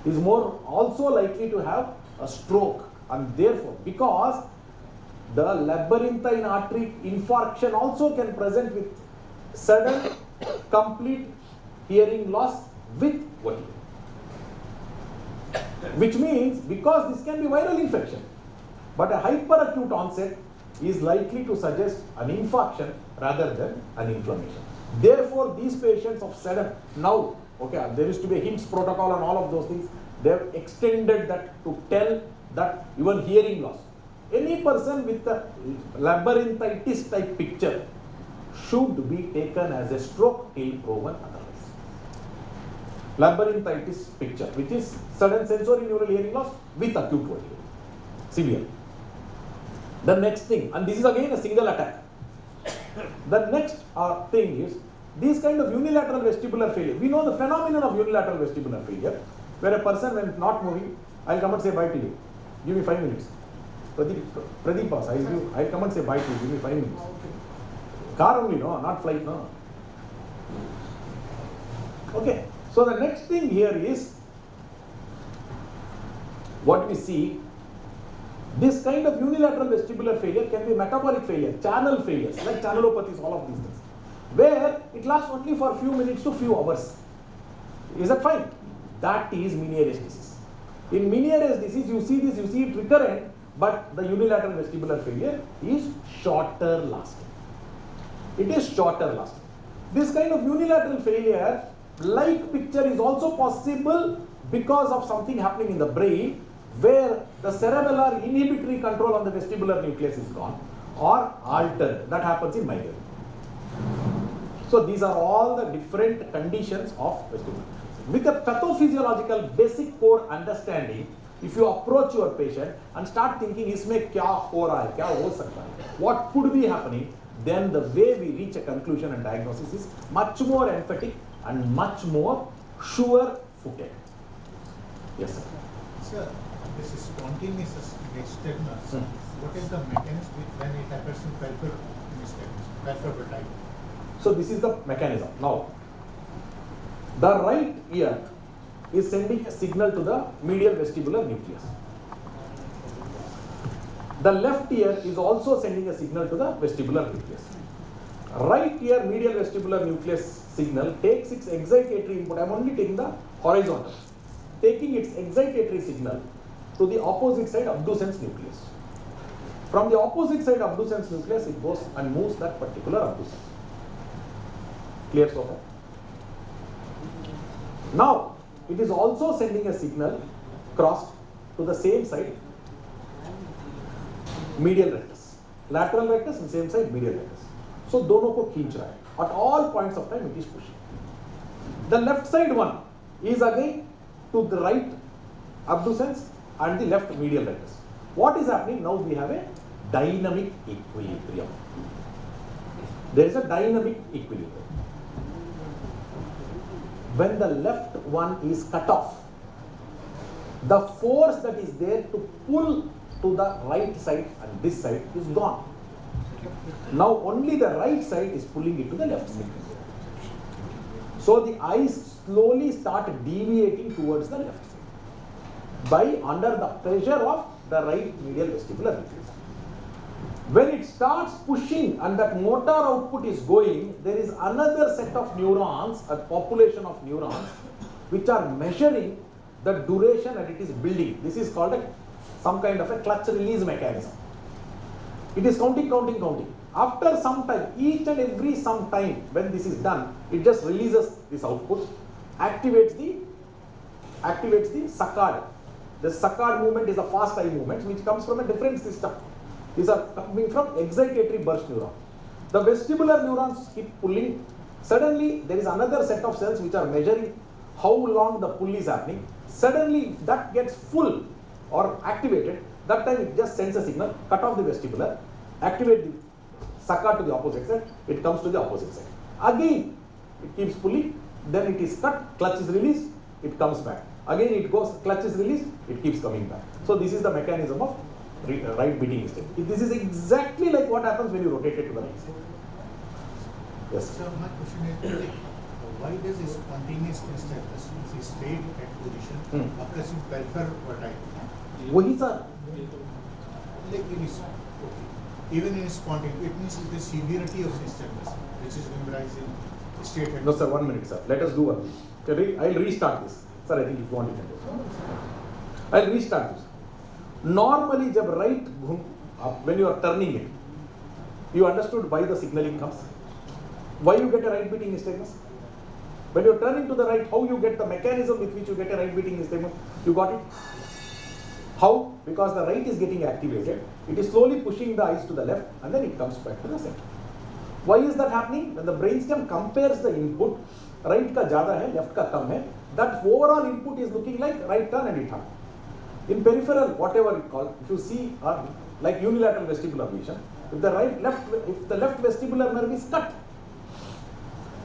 is more also likely to have a stroke. And therefore, because the labyrinthine artery infarction also can present with sudden complete hearing loss with vertigo. Which means, because this can be viral infection, but a hyperacute onset is likely to suggest an infarction rather than an inflammation. Therefore, these patients of sudden, now, okay, there used to be a HIMSS protocol and all of those things, they have extended that to tell that even hearing loss. Any person with a labyrinthitis type picture should be taken as a stroke till proven otherwise. Labyrinthitis picture, which is sudden sensory neural hearing loss with acute vertigo, severe. The next thing, and this is again a single attack. The next thing is these kind of unilateral vestibular failure. We know the phenomenon of unilateral vestibular failure, where a person, when not moving, I'll come and say bye to you. Give me 5 minutes. Pradeep boss, I'll come and say bye to you. Give me 5 minutes. Car only, no, not flight, no. Okay. So the next thing here is what we see, this kind of unilateral vestibular failure can be metabolic failure, channel failures, like channelopathies, all of these things, where it lasts only for a few minutes to few hours. Is that fine? That is Menieres disease. In Menieres disease, you see it recurrent, but the unilateral vestibular failure is shorter lasting. It is shorter lasting. This kind of unilateral failure, like picture, is also possible because of something happening in the brain, where the cerebellar inhibitory control on the vestibular nucleus is gone or altered. That happens in migraine. So these are all the different conditions of vestibular. With a pathophysiological basic core understanding, if you approach your patient and start thinking, इसमें क्या हो रहा है, क्या हो सकता है, what could be happening, then the way we reach a conclusion and diagnosis is much more emphatic and much more sure-footed. Yes, sir. Sir, this is spontaneous nystagmus. What is the mechanism when it happens in peripheral nystagmus, peripheral type? So this is the mechanism. Now, the right ear is sending a signal to the medial vestibular nucleus. The left ear is also sending a signal to the vestibular nucleus. Right ear medial vestibular nucleus signal takes its excitatory input. I am only taking the horizontal. Taking its excitatory signal to the opposite side abducens nucleus. From the opposite side abducens nucleus, it goes and moves that particular abducens. Clear so far? Now, it is also sending a signal crossed to the same side, medial rectus. Lateral rectus and same side, medial rectus. So, दोनों को खींच रहा है. At all points of time, it is pushing. The left side one is again to the right abducens and the left medial rectus. What is happening? Now we have a dynamic equilibrium. There is a dynamic equilibrium. When the left one is cut off, the force that is there to pull to the right side and this side is gone. Now only the right side is pulling it to the left side. So the eyes slowly start deviating towards the left side by under the pressure of the right medial vestibular nucleus. When it starts pushing and that motor output is going, there is another set of neurons, a population of neurons, which are measuring the duration that it is building. This is called some kind of a clutch release mechanism. It is counting. After some time, each and every some time when this is done, it just releases this output, activates the saccade. The saccade movement is a fast eye movement which comes from a different system. These are coming from excitatory burst neuron. The vestibular neurons keep pulling. Suddenly, there is another set of cells which are measuring how long the pull is happening. Suddenly, if that gets full or activated, that time it just sends a signal, cut off the vestibular, activate the saccade to the opposite side, it comes to the opposite side. Again, it keeps pulling, then it is cut, clutch is released, it comes back. Again it goes, clutch is released, it keeps coming back. So this is the mechanism of right beating state. This is exactly like what happens when you rotate it to the right side. Yes. So my question is, why does this spontaneous nystagmus, this straight head position, occurs in peripheral vertex? वही sir. Like in even in spontaneous, it means the severity of nystagmus, which is memorizing straight head. No sir, 1 minute sir. Let us do one thing. I'll restart this. Sir, I think if you want you can do. I'll restart this. Normally, जब right when you are turning it, you understood why the signaling comes. Why you get a right beating nystagmus? When you are turning to the right, how you get the mechanism with which you get a right beating nystagmus? You got it? How? Because the right is getting activated. It is slowly pushing the eyes to the left and then it comes back to the center. Why is that happening? When the brainstem compares the input, right ka ज़्यादा है, left ka कम है, that overall input is looking like right turn and it turn. In peripheral, whatever it called, if you see like unilateral vestibular vision, if the left vestibular nerve is cut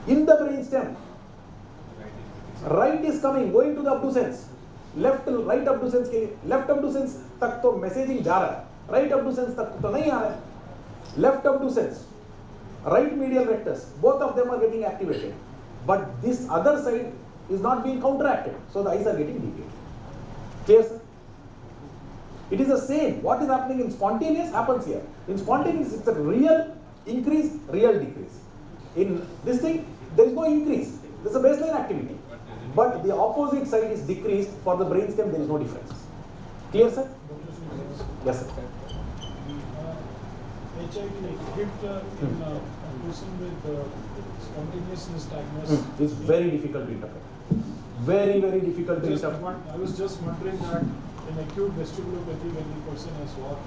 in the brainstem, right is coming, going to the abducens. Right abducens के left abducens तक तो messaging जा रहा है, right abducens तक तो नहीं आ रहा है. Left abducens, right medial rectus, both of them are getting activated, but this other side is not being counteracted, so the eyes are getting deviated. Clear, sir? It is the same. What is happening in spontaneous happens here. In spontaneous, it's a real increase, real decrease. In this thing, there is no increase. There is a baseline activity. But the opposite side is decreased. For the brainstem, there is no difference. Clear, sir? Yes, sir. HIV hit in a person with spontaneous nystagmus. It's very difficult to interpret. Very, very difficult to interpret. I was just wondering that in acute vestibulopathy, when the person has what?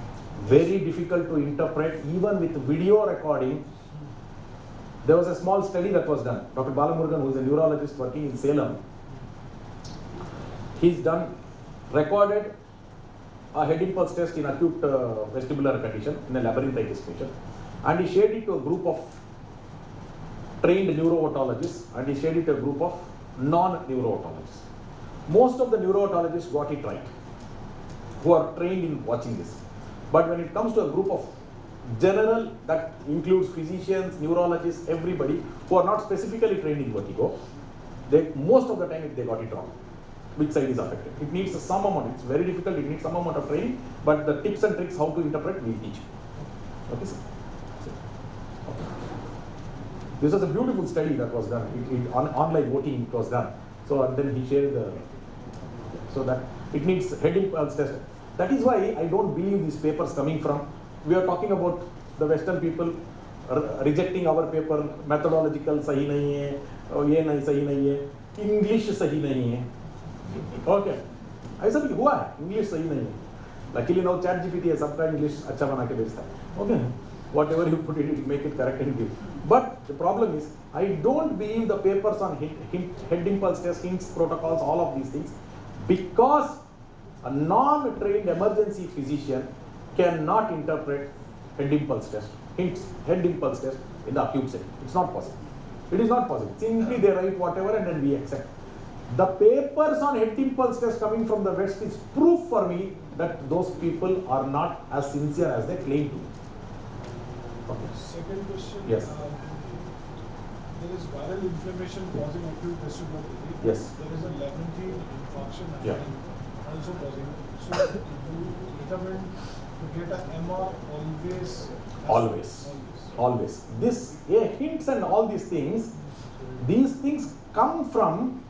Very difficult to interpret, even with video recording. There was a small study that was done. Dr. Balamurugan, who is a neurologist working in Salem, he's recorded a head impulse test in acute vestibular condition in a labyrinthitis patient, and he shared it to a group of trained neuro-otologists and he shared it to a group of non-neuro-otologists. Most of the neuro-otologists got it right, who are trained in watching this. But when it comes to a group of general, that includes physicians, neurologists, everybody who are not specifically trained in vertigo, most of the time they got it wrong. Which side is affected? It needs some amount. It's very difficult. It needs some amount of training. But the tips and tricks how to interpret, we'll teach. Okay, sir. Okay. This was a beautiful study that was done. On online voting it was done. So and then he shared the. So that it needs head impulse test. That is why I don't believe these papers coming from. We are talking about the Western people rejecting our paper. Methodological sahi nahi hai, ye nahi sahi nahi hai, English sahi nahi hai. Okay, ऐसा भी हुआ है. English सही नहीं है. Luckily now ChatGPT है, सबका English अच्छा बना के भेजता है. Okay, whatever you put in it, make it correct and give. But the problem is, I don't believe the papers on head impulse test, hints, protocols, all of these things, because a non-trained emergency physician cannot interpret head impulse test, hints, head impulse test in the acute setting. It's not possible. It is not possible. Simply they write whatever and then we accept. The papers on head impulse test coming from the West is proof for me that those people are not as sincere as they claim to be. Okay. Second question. Yes. There is viral inflammation causing acute vestibulopathy. Yes. There is a labyrinthine infarction Yeah. also causing. So you recommend to get an MR always. Always. This hints and all these things come from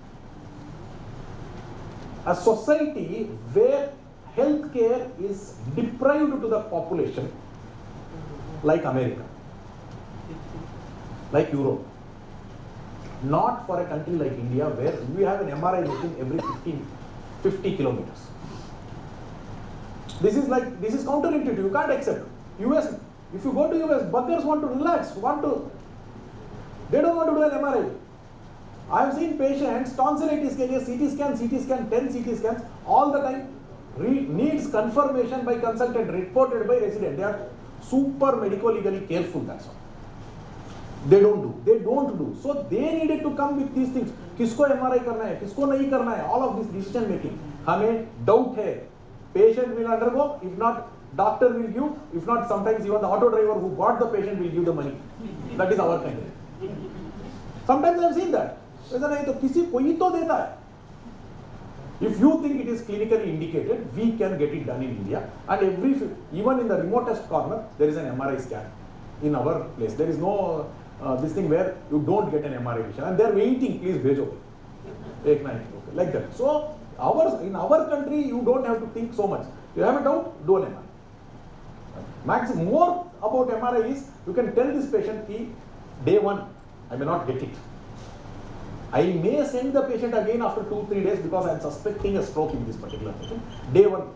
a society where healthcare is deprived to the population, like America, like Europe. Not for a country like India where we have an MRI machine every 50 kilometers. This is counterintuitive. You can't accept. US, if you go to US, buggers want to relax, they don't want to do an MRI. I have seen patients, tonsillitis ke liye CT scan, 10 CT scans, all the time, needs confirmation by consultant, reported by resident. They are super medico-legally careful, that's all. They don't do. So they needed to come with these things. Kisko MRI karna hai, kisko nahi karna hai, all of this decision making. Hame doubt hai. Patient will undergo, if not, doctor will give, if not, sometimes even the auto driver who bought the patient will give the money. That is our kind. Sometimes I have seen that. If you think it is clinically indicated, we can get it done in India. And even in the remotest corner, there is an MRI scan in our place. There is no this thing where you don't get an MRI vision. And they are waiting, please bhejo. Like that. So in our country, you don't have to think so much. You have a doubt, do an MRI. More about MRI is, you can tell this patient, day one, I may not get it. I may send the patient again after 2-3 days because I am suspecting a stroke in this particular patient. Day one.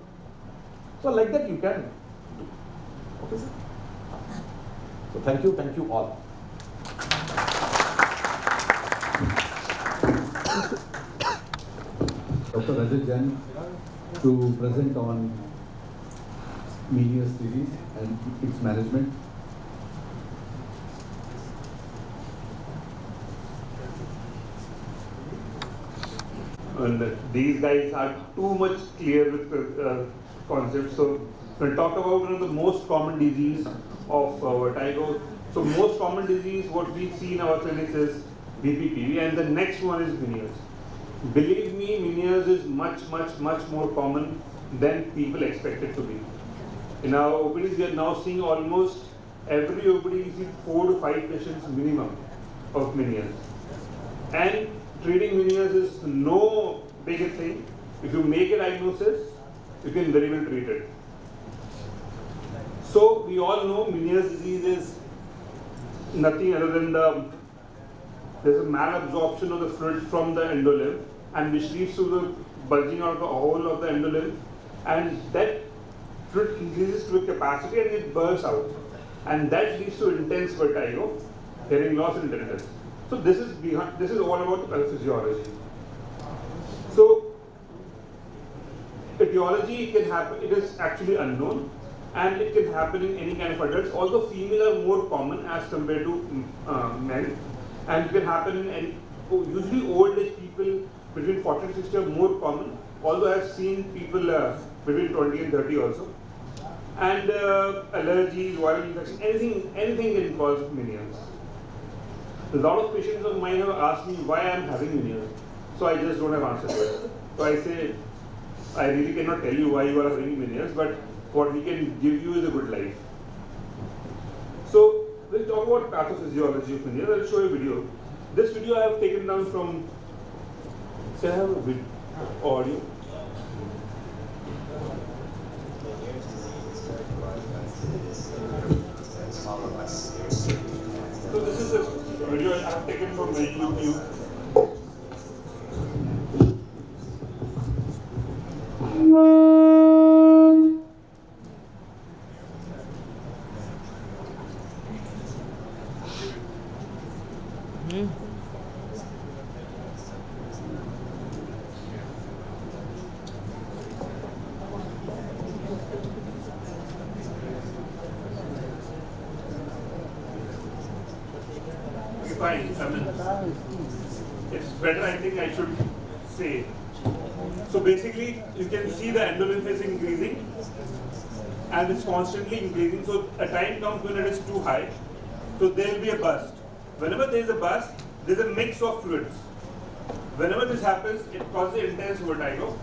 So like that you can do. Okay, sir? So thank you all. Dr. Rajat Jain to present on Menieres disease and its management. And these guys are too much clear with the concepts. So we'll talk about one of the most common disease of vertigo. So most common disease, what we see in our clinics is BPPV, and the next one is Menieres. Believe me, Menieres is much more common than people expect it to be. In our OPDs, we are now seeing almost every OPD is 4 to 5 patients minimum of Menieres. And treating Menieres is no big thing. If you make a diagnosis, you can very well treat it. So we all know Menieres disease is nothing other than there's a malabsorption of the fluid from the endolymph, and which leads to the bulging out of the whole of the endolymph, and that fluid increases to a capacity and it bursts out, and that leads to intense vertigo, hearing loss and tinnitus. So this is all about physiology. So etiology can happen, it is actually unknown, and it can happen in any kind of adults, although female are more common as compared to men, and it can happen in any, usually old age people between 40 and 60 are more common, although I have seen people between 20 and 30 also. And allergies, viral infection, anything can cause Menieres. A lot of patients of mine have asked me why I am having Menieres, so I just don't have answers to it. So I say, I really cannot tell you why you are having Menieres, but what we can give you is a good life. So we'll talk about pathophysiology of Menieres. I'll show you a video. This video I have taken down from, can I have a video, audio? So this is a video I have taken from YouTube. Fine, I mean, it's better, I think I should say. So basically, you can see the endolymph is increasing and it's constantly increasing. So a time comes when it is too high, so there will be a burst. Whenever there is a burst, there is a mix of fluids. Whenever this happens, it causes intense vertigo,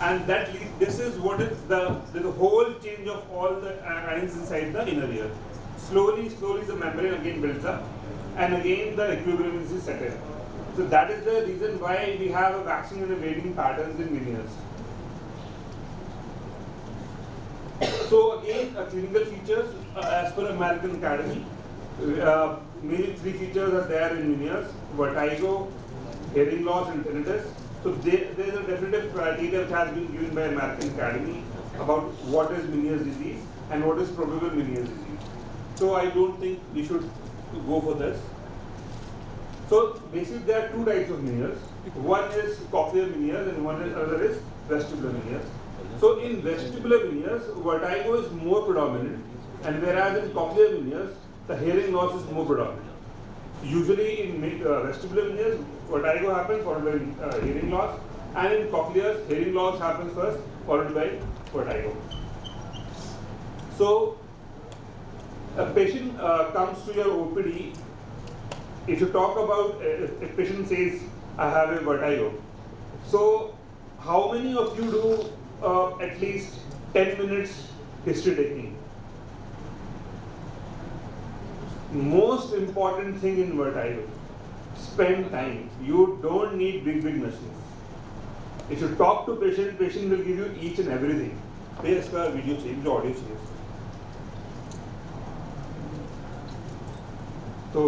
and that this is what is there's a whole change of all the ions inside the inner ear. Slowly the membrane again builds up, and again the equilibrium is set in. So that is the reason why we have a waxing and a waning patterns in Menieres. So again, clinical features as per American Academy, mainly 3 features are there in Menieres: vertigo, hearing loss, and tinnitus. So there is a definitive criteria which has been given by American Academy about what is Menieres disease and what is probable Menieres disease. So I don't think we should go for this. So basically there are 2 types of Menieres. One is cochlear Menieres and other is vestibular Menieres. So in vestibular Menieres, vertigo is more predominant, and whereas in cochlear Menieres, the hearing loss is more predominant. Usually in vestibular Menieres, vertigo happens followed by hearing loss, and in cochlear, hearing loss happens first followed by vertigo. So a patient comes to your OPD. If you talk about, if a patient says, I have a vertigo, so how many of you do at least 10 minutes history taking? Most important thing in vertigo, spend time. You don't need big machines. If you talk to patient will give you each and everything. फिर इसका video चाहिए, जो audio चाहिए. So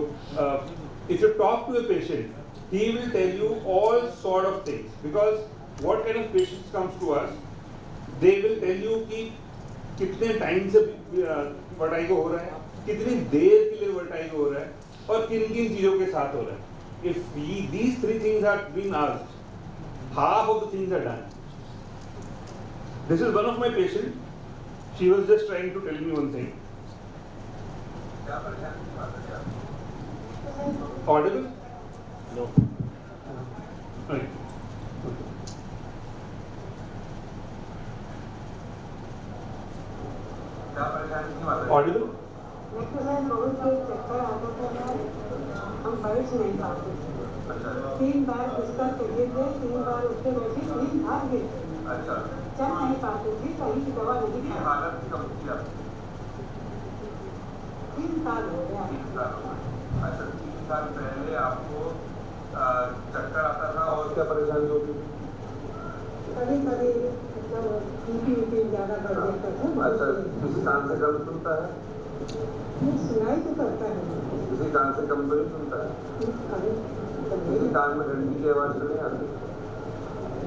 if you talk to a patient, he will tell you all sort of things, because what kind of patients comes to us, they will tell you कि कितने time से vertigo हो रहा है, कितनी देर के लिए वर्टाइगो हो रहा है, और किन-किन चीजों के साथ हो रहा है. If these 3 things are being asked, half of the things are done. This is one of my patients. She was just trying to tell me one thing. Audible? No. Okay. Audible? हम बैठ नहीं पाते. 3 बार बिस्तर पे गिर गए, 3 बार उसके बैठे, 3 भाग गए. चल नहीं पाते थे, कहीं की दवा नहीं ये खाते। हालत कब की आपकी? 3 साल हो गया। 3 साल हो गए। अच्छा, 3 साल पहले आपको चक्कर आता था और क्या परेशानी होती थी? कभी कभी जब बीपी ज़्यादा बढ़ जाता था। अच्छा, किसी कान से कम सुनता है? सुनाई तो करता है। किसी कान से कम तो नहीं सुनता है? किसी कान में घंटी की आवाज़ तो नहीं आती?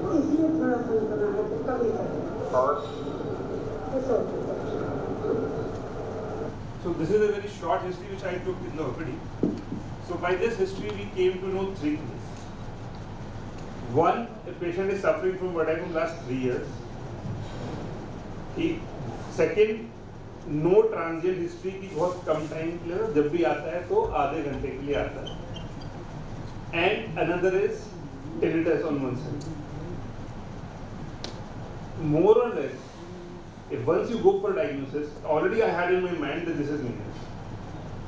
इसलिए थोड़ा सनसना है तो कभी कभी। और So this is a very short history which I took in the OPD. So by this history we came to know 3 things. One, a patient is suffering from vertigo from last 3 years. Second, no transient history की बहुत कम time के लिए, जब भी आता है तो आधे घंटे के लिए आता है. And another is tinnitus on one side. More or less, if once you go for diagnosis, already I had in my mind that this is Menieres.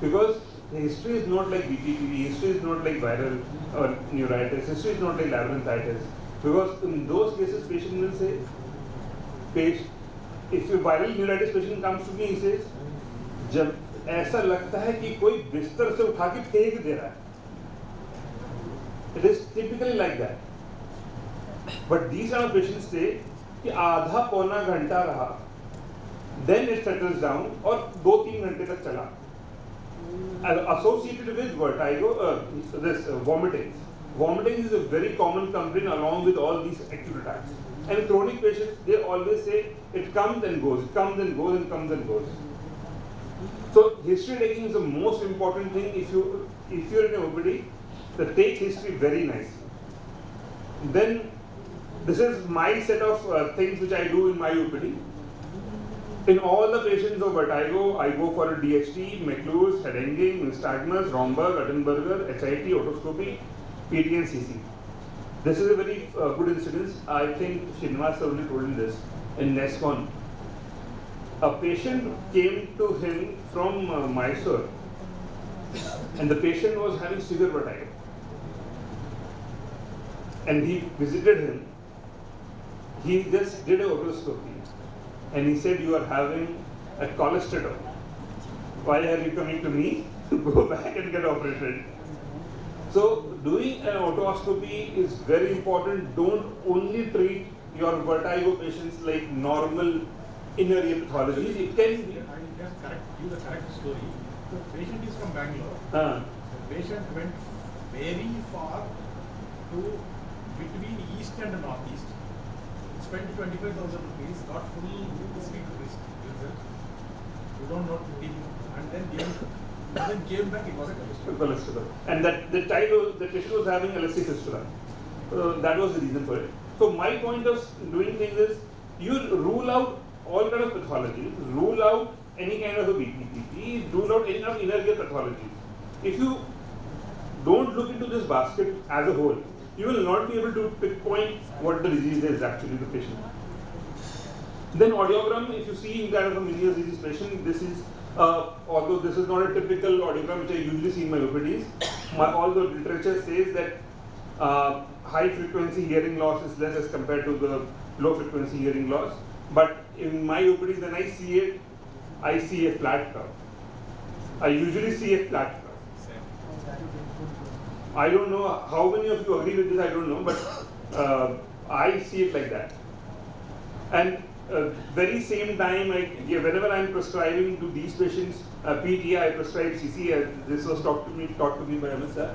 Because the history is not like BPPV, history is not like viral or neuritis, history is not like labyrinthitis. Because in those cases, patient will say, if a viral neuritis patient comes to me, he says, जब ऐसा लगता है कि कोई बिस्तर से उठा के फेंक दे रहा है. It is typically like that. But these are patients say कि आधा पौना घंटा रहा, then it settles down और 2-3 घंटे तक चला. Associated with vertigo, vomiting. Vomiting is a very common complaint along with all these acute attacks. And chronic patients, they always say it comes and goes, it comes and goes and comes and goes. So history taking is the most important thing. If you're in a OPD, then take history very nicely. Then this is my set of things which I do in my OPD. In all the patients of vertigo, I go for a DHT, McLuhan's, head hanging, nystagmus, Romberg, Uttenberger, HIT, otoscopy, PT and CC. This is a very good incidence. I think Srinivas already told him this in NESCON. A patient came to him from Mysore, and the patient was having severe vertigo. And he visited him. He just did a otoscopy. And he said, you are having a cholesterol. Why are you coming to me? Go back and get operated. So doing an otoscopy is very important. Don't only treat your vertigo patients like normal inner ear pathologies. It can be. I just give the correct story. The patient is from Bangalore. The patient went very far to between east and northeast. Spent 25,000 rupees, got full history result. You don't know and then came back, it was a cholesterol. And the patient was having LSC fistula. That was the reason for it. So my point of doing things is, you rule out all kind of pathologies, rule out any kind of a BPPV, rule out any kind of inner ear pathologies. If you don't look into this basket as a whole, you will not be able to pinpoint what the disease is actually the patient. Then audiogram, if you see in kind of a Menieres disease patient, this is, although this is not a typical audiogram which I usually see in my OPDs, all the literature says that high frequency hearing loss is less as compared to the low frequency hearing loss. But in my OPDs, when I see it, I see a flat curve. I usually see a flat curve. I don't know how many of you agree with this, I don't know, but I see it like that. And very same time, whenever I am prescribing to these patients PT, I prescribe CC. This was taught to me by MSR.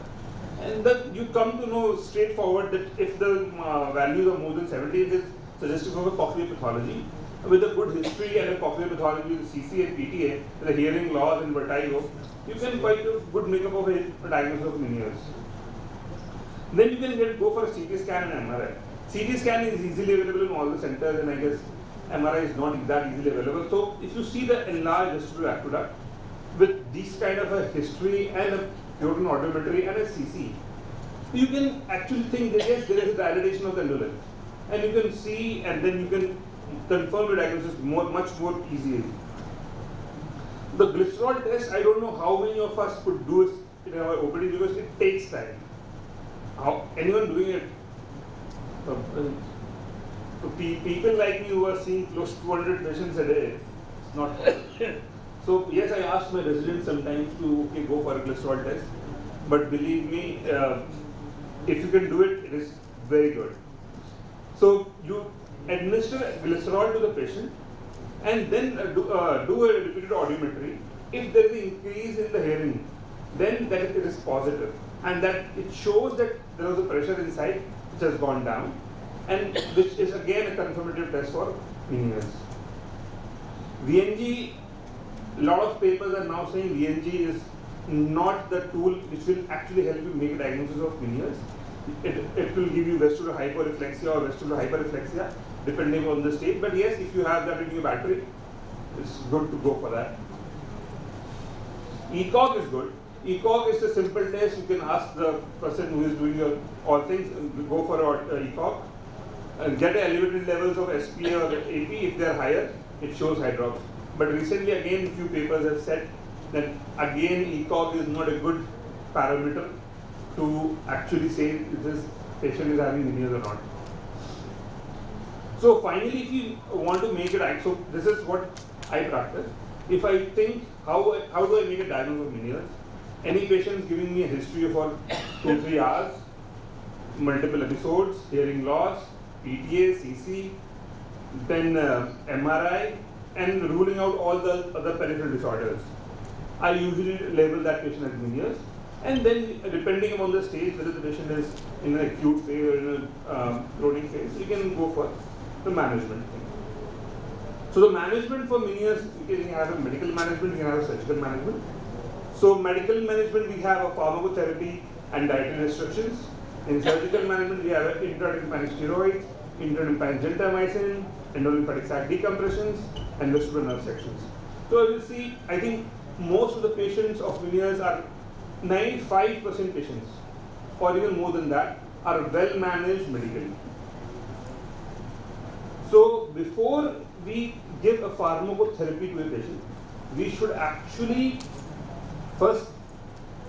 And then you come to know straightforward that if the values are more than 70, it is suggestive of a cochlear pathology. With a good history and a cochlear pathology with CC and PTA, the hearing loss and vertigo, you can quite a good makeup of a diagnosis of Menieres. Then you can go for a CT scan and MRI. CT scan is easily available in all the centers, and I guess MRI is not that easily available. So if you see the enlarged vestibular aqueduct with this kind of a history and a proton audiometry and a CC, you can actually think that yes, there is a dilatation of the endolith. And you can see, and then you can confirm the diagnosis much more easily. The glycerol test, I don't know how many of us could do it in our OPD because it takes time. Anyone doing it? So people like me who are seeing close to 200 patients a day, it's not possible. So yes, I ask my residents sometimes to go for a cholesterol test, but believe me, if you can do it, it is very good. So you administer glycerol to the patient and then do a repeated audiometry. If there is an increase in the hearing, then that it is positive, and that it shows that there was a pressure inside which has gone down, and which is again a confirmative test for Menieres. VNG, a lot of papers are now saying VNG is not the tool which will actually help you make a diagnosis of Menieres. It will give you vestibular hyperreflexia or vestibular hyperreflexia depending on the state, but yes, if you have that in your battery, it's good to go for that. ECOG is good. ECOG is a simple test. You can ask the person who is doing all things, go for ECOG, get elevated levels of SPA or AP. If they are higher, it shows hydrox. But recently, again, few papers have said that again ECOG is not a good parameter to actually say if this patient is having Menieres or not. So finally, if you want to make it, so this is what I practice. If I think, how do I make a diagnosis of Menieres? Any patient giving me a history for 2-3 hours, multiple episodes, hearing loss, PTA, CC, then MRI, and ruling out all the other peripheral disorders. I usually label that patient as Menieres, and then depending upon the stage, whether the patient is in an acute phase or in a chronic phase, you can go for the management. So the management for Menieres, you can have a medical management, you can have a surgical management. So medical management, we have a pharmacotherapy and dietary restrictions. In surgical management, we have intratympanic steroids, intratympanic gentamicin, endolymphatic sac decompressions, and vestibular nerve sections. So you see, I think most of the patients of Menieres are 95% patients, or even more than that, are well managed medically. So before we give a pharmacotherapy to a patient, we should actually first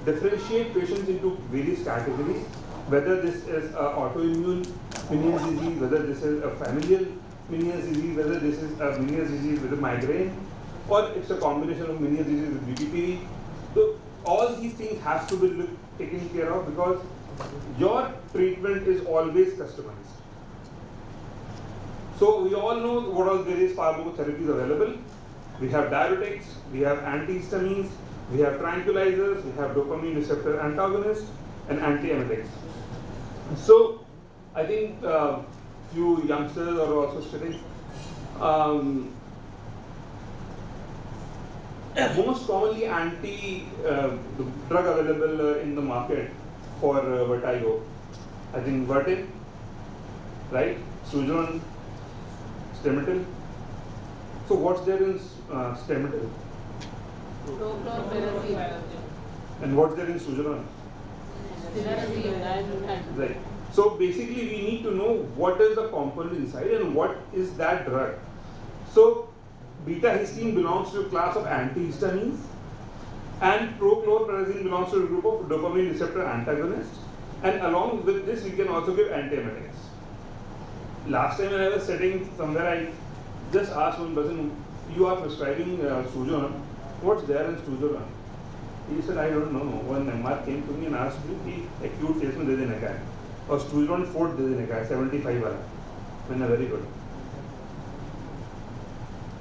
differentiate patients into various categories, whether this is an autoimmune Menieres disease, whether this is a familial Menieres disease, whether this is a Menieres disease with a migraine, or it's a combination of Menieres disease with BPPV. So all these things have to be taken care of because your treatment is always customized. So we all know what are various pharmacotherapies available. We have diuretics, we have antihistamines, we have tranquilizers, we have dopamine receptor antagonists, and antiemetics. So I think few youngsters are also studying. Most commonly the drug available in the market for vertigo, I think Vertin, right? Sugeron, Stemetil. So what's there in Stemetil? And what's there in Sugeron? Right. So basically we need to know what is the component inside and what is that drug. So beta-histine belongs to a class of antihistamines and prochlorperazine belongs to a group of dopamine receptor antagonists, and along with this we can also give antiemetics. Last time when I was sitting somewhere, I just asked one person, you are prescribing Sugeron, what's there in Sugeron? He said, I don't know. One MR came to me and asked me कि acute phase में दे देने का है और Sugeron 4 दे देने का है 75 वाला. मैंने very good.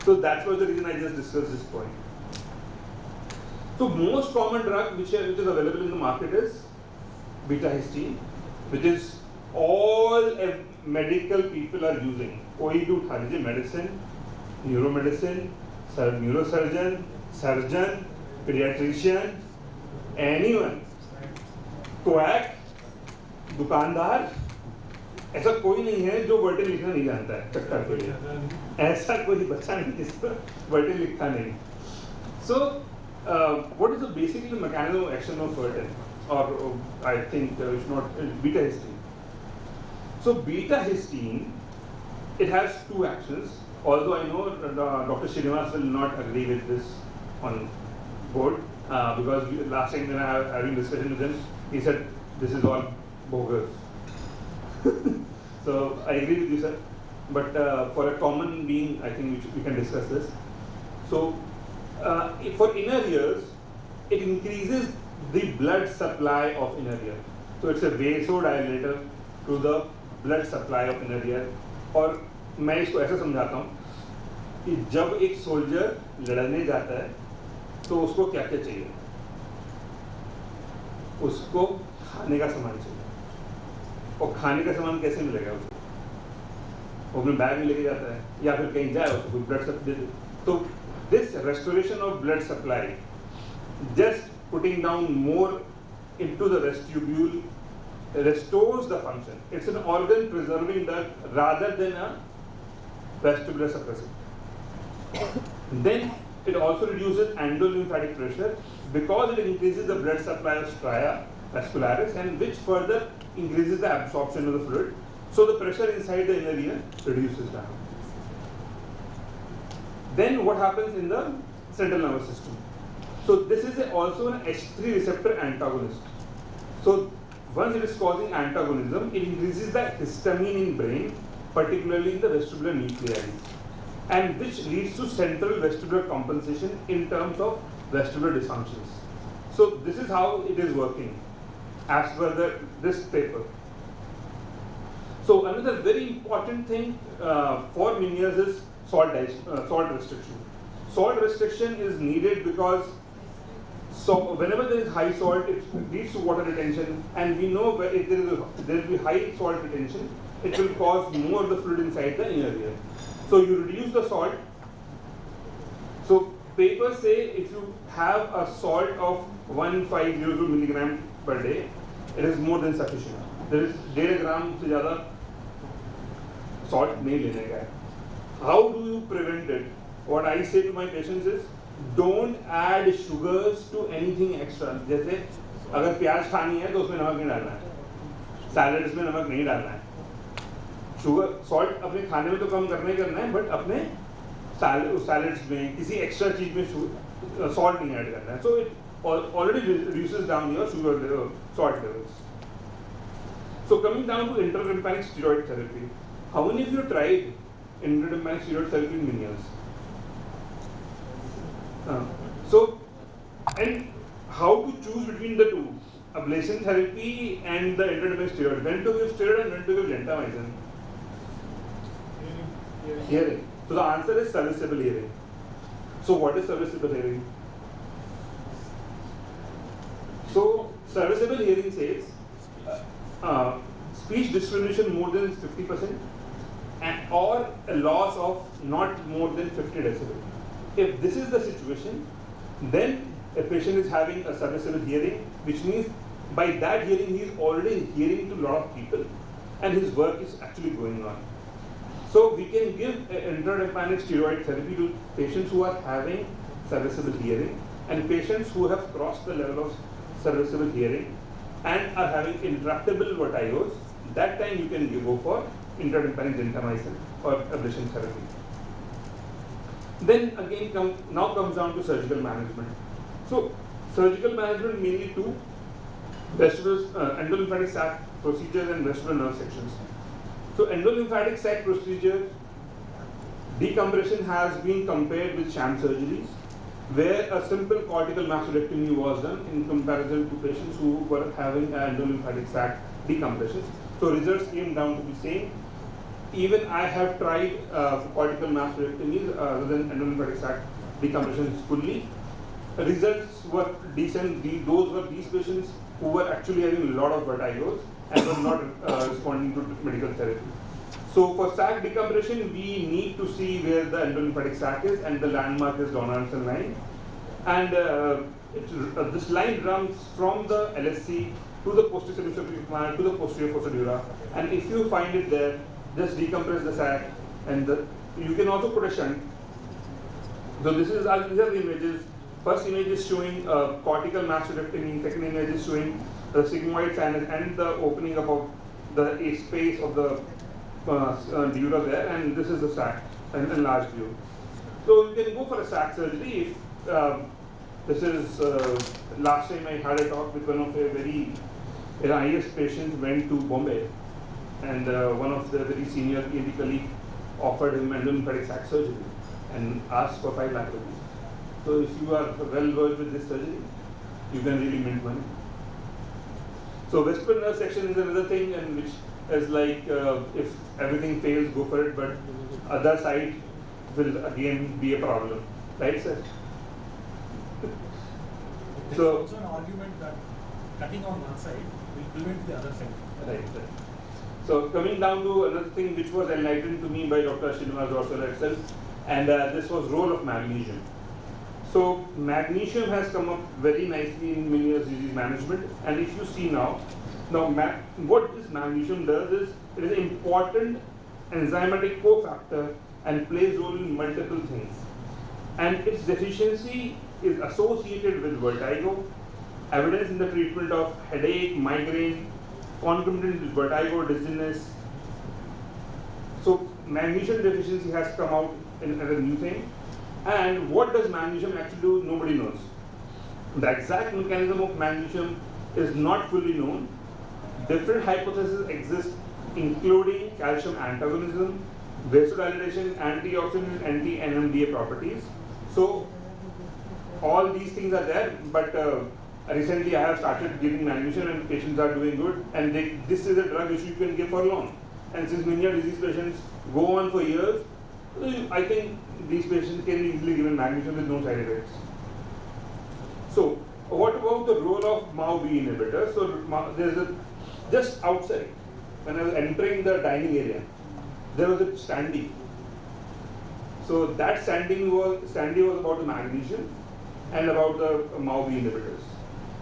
So that's was the reason I just discussed this point. So most common drug which is available in the market is beta-histine, which is all medical people are using. कोई भी उठा लीजिए medicine, neuromedicine, neurosurgeon, surgeon, pediatrician, anyone, quack, दुकानदार, ऐसा कोई नहीं है जो वर्टिन लिखना नहीं जानता है चक्कर के लिए. ऐसा कोई बच्चा नहीं जिसको वर्टिन लिखता नहीं. So what is the basically mechanism of action of vertin, or I think it's not beta-histine. So beta-histine, it has two actions. Although I know Dr. Srinivas will not agree with this on board because last time when I was having discussion with him, he said this is all bogus. So I agree with you, sir. but for a common being, I think we can discuss this. So, for inner ears, it increases the blood supply of inner ear. So it's a vasodilator to the blood supply of inner ear. और मैं इसको ऐसे समझाता हूँ कि जब एक soldier लड़ने जाता है तो उसको क्या क्या चाहिए? उसको खाने का सामान चाहिए। और खाने का सामान कैसे मिलेगा उसको? वो अपने बैग में लेके जाता है या फिर कहीं जाए उसको ब्लड सप्लाई दे। तो this restoration of blood supply, just putting down more into the vestibule, restores the function. It's an organ preserving duct rather than a vestibular suppressor. Then it also reduces endolymphatic pressure because it increases the blood supply of stria vascularis, and which further increases the absorption of the fluid. So the pressure inside the inner ear reduces down. Then what happens in the central nervous system? So this is also an H3 receptor antagonist. So once it is causing antagonism, it increases the histamine in brain, particularly in the vestibular nuclei, and which leads to central vestibular compensation in terms of vestibular dysfunctions. So this is how it is working as per this paper. So another very important thing for Menieres is salt restriction. Salt restriction is needed because whenever there is high salt, it leads to water retention, and we know if there will be high salt retention, it will cause more of the fluid inside the inner ear. So you reduce the salt. So papers say if you have a salt of 1,500 milligram per day, it is more than sufficient. There is 1.5 gram से ज़्यादा salt नहीं लेने का है. How do you prevent it? What I say to my patients is, don't add sugars to anything extra. जैसे अगर प्याज खानी है तो उसमें नमक नहीं डालना है, सैलड्स में नमक नहीं डालना है. शुगर सॉल्ट अपने खाने में तो कम करना ही करना है, बट अपने सैलड्स में किसी एक्स्ट्रा चीज में सॉल्ट नहीं ऐड करना है. So it already reduces down your sugar level, salt levels. So coming down to intratympanic steroid therapy, how many of you tried intratympanic steroid therapy in Menieres? And how to choose between the two, ablation therapy and the intratympanic steroid? When to give steroid and when to give gentamicin? Hearing. So the answer is serviceable hearing. So what is serviceable hearing? So serviceable hearing says speech discrimination more than 50% or a loss of not more than 50 decibel. If this is the situation, then a patient is having a serviceable hearing, which means by that hearing he is already hearing to a lot of people and his work is actually going on. So we can give intratympanic steroid therapy to patients who are having serviceable hearing and patients who have crossed the level of serviceable hearing and are having intractable vertigos. That time you can go for intratympanic gentamicin or ablation therapy. Then again now comes down to surgical management. So surgical management mainly two: endolymphatic sac procedures and vestibular nerve sections. So endolymphatic sac procedure decompression has been compared with sham surgeries, where a simple cortical mastectomy was done in comparison to patients who were having endolymphatic sac decompression. So results came down to the same. Even I have tried cortical mastectomies rather than endolymphatic sac decompressions fully. Results were decent. Those were these patients who were actually having a lot of vertigos and were not responding to medical therapy. So for sac decompression, we need to see where the endolymphatic sac is, and the landmark is Donaldson line. And this line runs from the LSC to the posterior semicircular to the posterior fossa dura. And if you find it there, just decompress the sac, and you can also put a shunt. So these are the images. First image is showing cortical mastectomy. Second image is showing the sigmoid sinus and the opening up of the space of the dura there, and this is the sac, an enlarged view. So you can go for a sac surgery if this is last time I had a talk with one of an IS patient went to Bombay, and one of the very senior ENT colleague offered him endolumphatic sac surgery and asked for 5 lakh rupees. So if you are well versed with this surgery, you can really mint money. So vestibular nerve section is another thing, and which is like if everything fails, go for it, but other side will again be a problem, right, sir? There's So also an argument that cutting on one side will prevent the other side. right. So coming down to another thing which was enlightened to me by Dr. Srinivas Dorasala itself, and this was role of magnesium. So magnesium has come up very nicely in Menieres disease management, and if you see now what this magnesium does is it is an important enzymatic cofactor and plays role in multiple things. And its deficiency is associated with vertigo, evidence in the treatment of headache, migraine, concomitant with vertigo, dizziness. So magnesium deficiency has come out as a new thing. And what does magnesium actually do? Nobody knows. The exact mechanism of magnesium is not fully known. Different hypotheses exist, including calcium antagonism, vasodilation, antioxidant, anti-NMDA properties. So all these things are there, but recently I have started giving magnesium and patients are doing good, and this is a drug which you can give for long. And since Menieres disease patients go on for years, I think these patients can be easily given magnesium with no side effects. So what about the role of MAO-B inhibitor? So there's just outside, when I was entering the dining area, there was a standee. So that standee was about the magnesium and about the MAO-B inhibitors.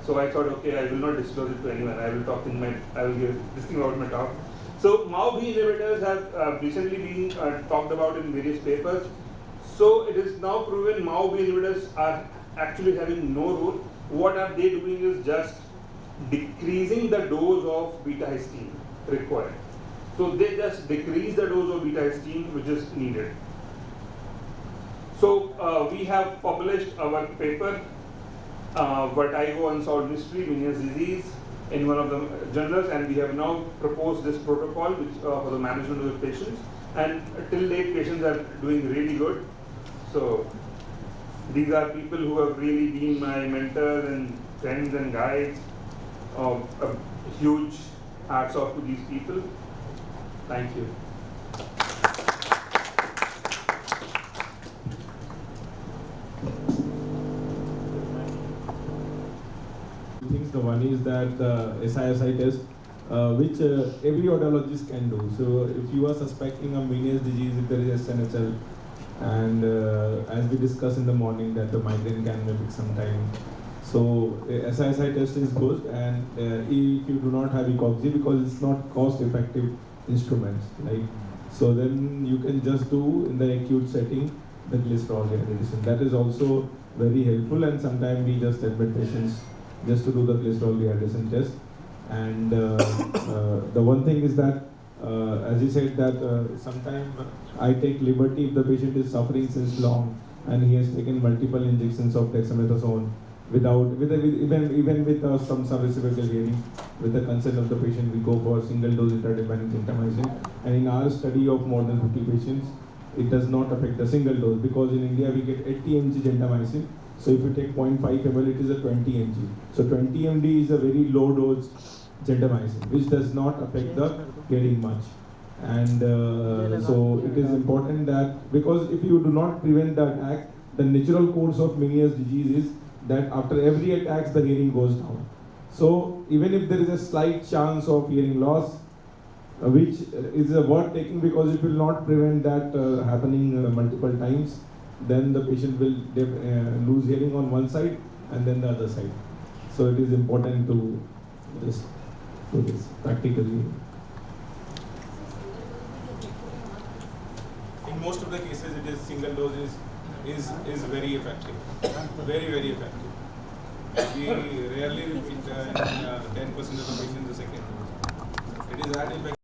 So I thought, okay, I will not disclose it to anyone. I will give this thing about my talk. So MAO-B inhibitors have recently been talked about in various papers. So it is now proven MAO-B inhibitors are actually having no role. What are they doing is just decreasing the dose of beta-histine required. So they just decrease the dose of beta-histine which is needed. So we have published our paper, Vertigo Unsolved Mystery, Menieres disease, in one of the journals, and we have now proposed this protocol which, for the management of the patients. And till date, patients are doing really good. So these are people who have really been my mentors and friends and guides. A huge hats off to these people. Thank you. Things. The one is that the SISI test, which every audiologist can do. So if you are suspecting a Menieres disease, if there is SNHL, and as we discussed in the morning that the migraine can mimic sometime. So SISI test is good, and if you do not have ECOG, because it's not cost-effective instruments, right? So then you can just do in the acute setting the glycerol dehydration. That is also very helpful, and sometimes we just admit patients just to do the glycerol dehydration test. And the one thing is that, as you said, that sometimes I take liberty if the patient is suffering since long and he has taken multiple injections of dexamethasone even with some reciprocal hearing. With the consent of the patient, we go for single dose intradependent gentamicin. And in our study of more than 50 patients, it does not affect the single dose, because in India we get 80 mg gentamicin. So if you take 0.5 ml, it is a 20 mg. So 20 mg is a very low dose gentamicin, which does not affect the hearing much. And so it is important that, because if you do not prevent the attack, the natural course of Menieres disease is that after every attack the hearing goes down. So even if there is a slight chance of hearing loss, which is worth taking, because it will not prevent that happening multiple times, then the patient will lose hearing on one side and then the other side. So it is important to just do this practically. In most of the cases, it is single dose is very effective, very effective. We rarely repeat in 10% of the patients the second dose. It is that effective.